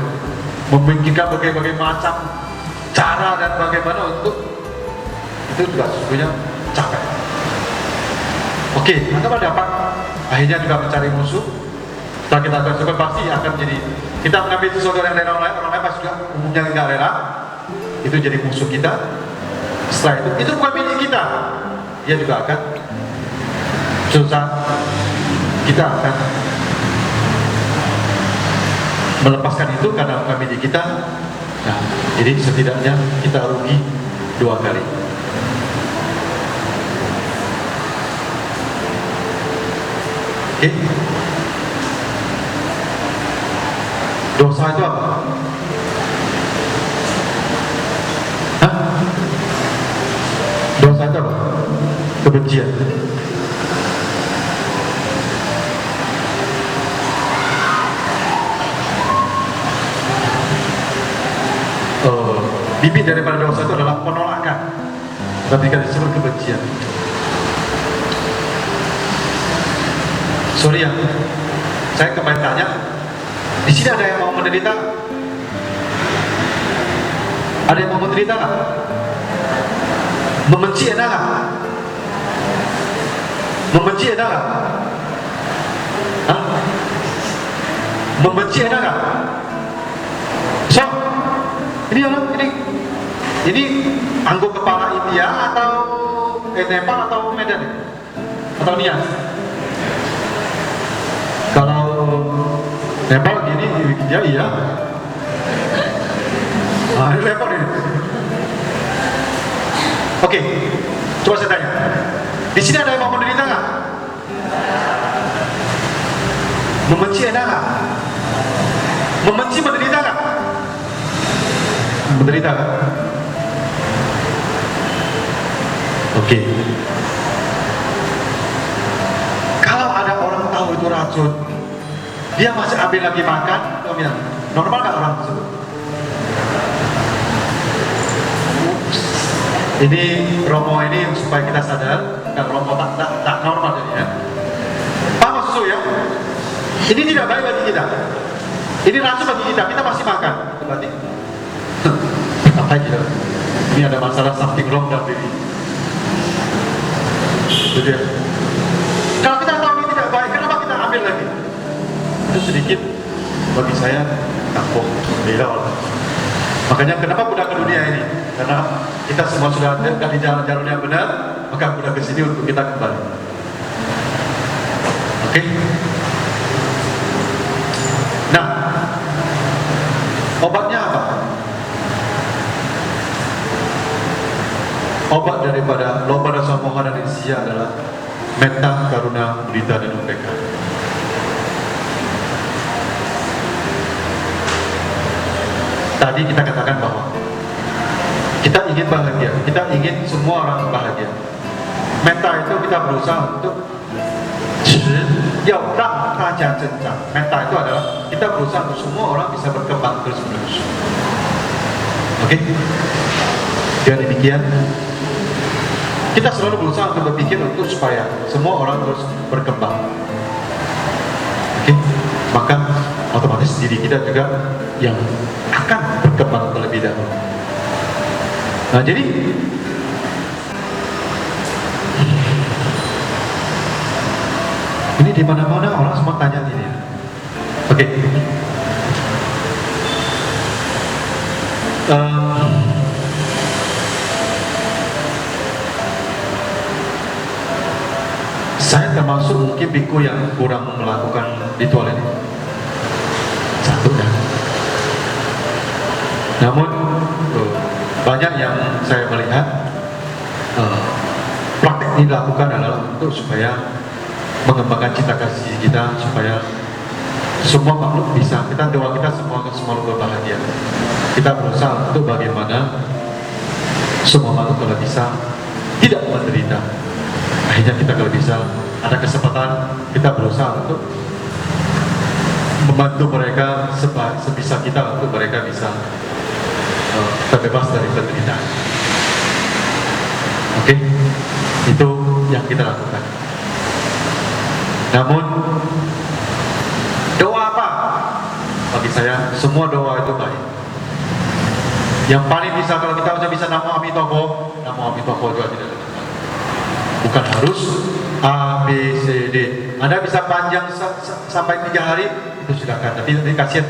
Memikirkan berbagai macam cara dan bagaimana untuk itu juga sesungguhnya capek. Oke, maka dapat akhirnya juga mencari musuh Setelah kita bersyukur pasti akan jadi, kita mengambil sesuatu yang rela orang lain pasti juga umumnya nggak rela, itu jadi musuh kita. Setelah itu bukan milik kita, dia juga akan susah, kita akan melepaskan itu karena bukan milik kita. Nah, jadi setidaknya kita rugi 2 kali. Oke? Dosa itu apa? Hah? Dosa itu apa? Kebencian. Bibit daripada dosa itu adalah penolakan, tapi kan disebut kebencian. Sorry ya, saya kembali tanya, di sini ada yang mau menderita? Ada yang mau menderita nggak? Membenci enak nggak? Membenci enak nggak? Hah? Membenci enak nggak? So, ini angguk kepala India atau Nepal atau Medan atau Nias? Kalau Nepal gini, ya iya. Nah, ini Nepal ini. Oke, coba saya tanya. Di sini ada yang mau menderita nggak? Membenci enak nggak? Membenci menderita nggak? Menderita kan? Oke. Kalau ada orang tahu itu racun, dia masih ambil lagi makan, normal nggak orang tersebut? Ini Romo ini supaya kita sadar, kalau Romo tak normal jadi ya. Paham susu ya? Ini tidak baik bagi kita. Ini racun bagi kita, kita masih makan. Berarti apa aja? Ini ada masalah something wrong dalam diri. Betul ya? Kalau kita tahu ini tidak baik, kenapa kita ambil lagi? Itu sedikit bagi saya kampung beda. Makanya kenapa budak ke dunia ini? Karena kita semua sudah ada di jalan-jalan yang benar, maka budak ke sini untuk kita kembali. Oke? Nah, obatnya apa? Obat daripada loba dosa moha dan sia adalah metta, karuna, mudita, dan upeka. Tadi kita katakan bahwa kita ingin bahagia, kita ingin semua orang bahagia. Metta itu kita berusaha untuk metta itu adalah kita berusaha untuk semua orang bisa berkembang terus menerus. Oke? Dengan demikian, kita selalu berusaha untuk berpikir untuk supaya semua orang terus berkembang. Oke? Maka otomatis diri kita juga yang akan berkembang terlebih dahulu. Nah, jadi ini di mana-mana orang semua tanya ini. Oke. Saya termasuk mungkin biku yang kurang melakukan ritual ini. Satu ya. Namun banyak yang saya melihat praktek ini dilakukan adalah untuk supaya mengembangkan cinta kasih kita, supaya semua makhluk bisa, kita doa kita semua berbahagia. Kita berusaha untuk bagaimana semua makhluk kalau bisa tidak menderita. Akhirnya kita kalau bisa ada kesempatan, kita berusaha untuk membantu mereka sebisa kita untuk mereka bisa terbebas dari penderitaan. Oke, itu yang kita lakukan. Namun doa apa? Bagi saya semua doa itu baik. Yang paling bisa kalau kita bisa Namo Amitofo, Namo Amitofo juga tidak ada. Bukan harus A, B, C, D. Anda bisa panjang sampai 3 hari itu silakan. Tapi nanti kasihan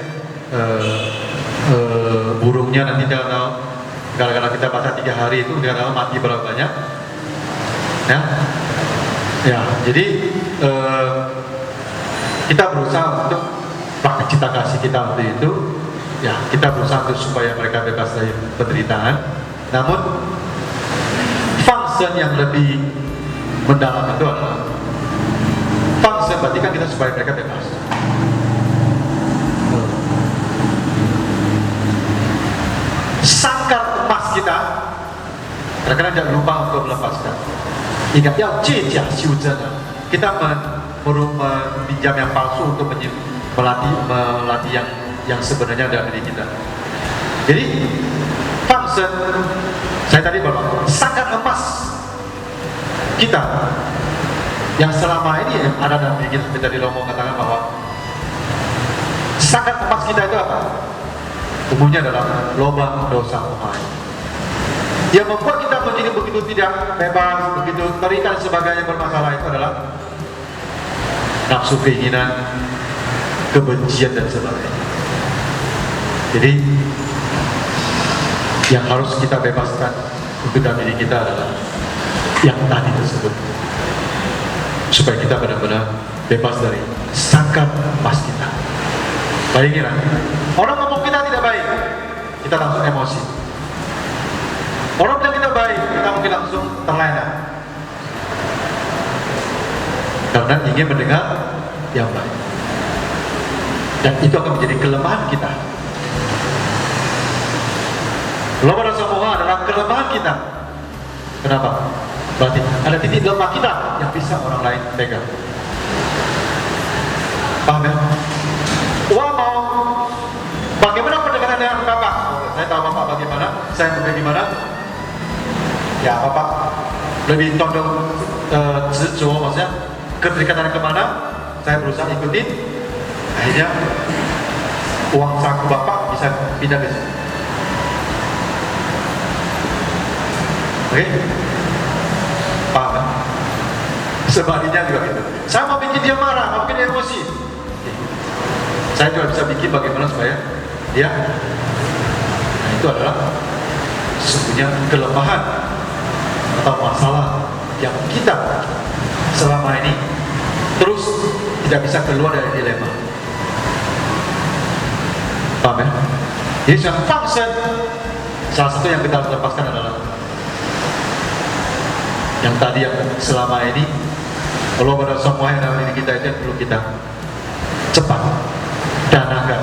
burungnya nanti kalau gara-gara kita baca 3 hari itu gara-gara mati berapa banyak. Ya, jadi kita berusaha untuk pakai cita kasih kita waktu itu, ya kita berusaha untuk supaya mereka bebas dari penderitaan. Namun function yang lebih mendalam itu adalah function berarti kan kita supaya mereka bebas. Sangkar emas kita, kadang-kadang jangan lupa untuk melepaskan. Ingat ya, jejak siujana. Kita meminjam yang palsu untuk melatih yang sebenarnya ada di kita. Jadi function saya tadi bahwa sangkar emas kita yang selama ini ada dalam diri kita, seperti tadi Romo katakan bahwa sangkar emas kita itu apa? Umumnya adalah lubang dosa umai. Yang membuat kita menjadi begitu tidak bebas, begitu terikat sebagainya bermasalah itu adalah nafsu keinginan, kebencian dan sebagainya. Jadi yang harus kita bebaskan untuk dalam diri kita adalah yang tadi tersebut, supaya kita benar-benar bebas dari sangkar emas kita. Bayangin, orang ngomong kita tidak baik, kita langsung emosi. Orang bilang kita baik, kita mungkin langsung terlena karena ingin mendengar yang baik, dan itu akan menjadi kelemahan kita. Loba dan sombong adalah kelemahan kita. Kenapa? Berarti ada titik lemah kita yang bisa orang lain pegang. Paham ya? Wah, mau bagaimana pendekatan dengan Bapak? Saya tahu Bapak bagaimana, saya bagaimana. Ya, Bapak lebih condong maksudnya keterikatan kemana, saya berusaha ikutin. Akhirnya uang saku Bapak bisa pindah ke sini. Oke? Paham kan? Sebaliknya juga gitu. Saya mau bikin dia marah, mau bikin dia emosi. Saya juga bisa bikin bagaimana supaya dia, nah itu adalah sesungguhnya kelemahan atau masalah yang kita selama ini terus tidak bisa keluar dari dilema. Paham ya? Jadi secara function, salah satu yang kita harus lepaskan adalah yang tadi yang selama ini kalau pada semua yang dalam diri kita itu perlu kita cepat danakan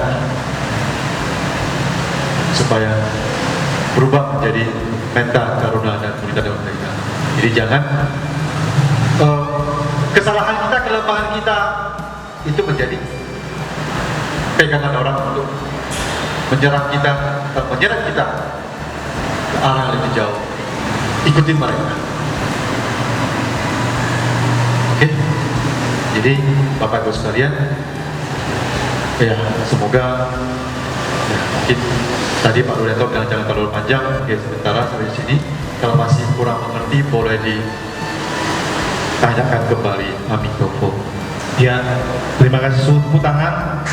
supaya berubah menjadi mental karuna dan murita dalam mereka. Jadi jangan kesalahan kita, kelemahan kita itu menjadi pegangan orang untuk menyerang kita ke arah yang lebih jauh. Ikutin mereka. Oke. Jadi Bapak Ibu sekalian, ya semoga ya, mungkin tadi Pak Loreto bilang jangan terlalu panjang. Oke, sementara sampai sini. Kalau masih kurang mengerti boleh ditanyakan kembali. Amin. Ya, terima kasih. Tepuk tangan.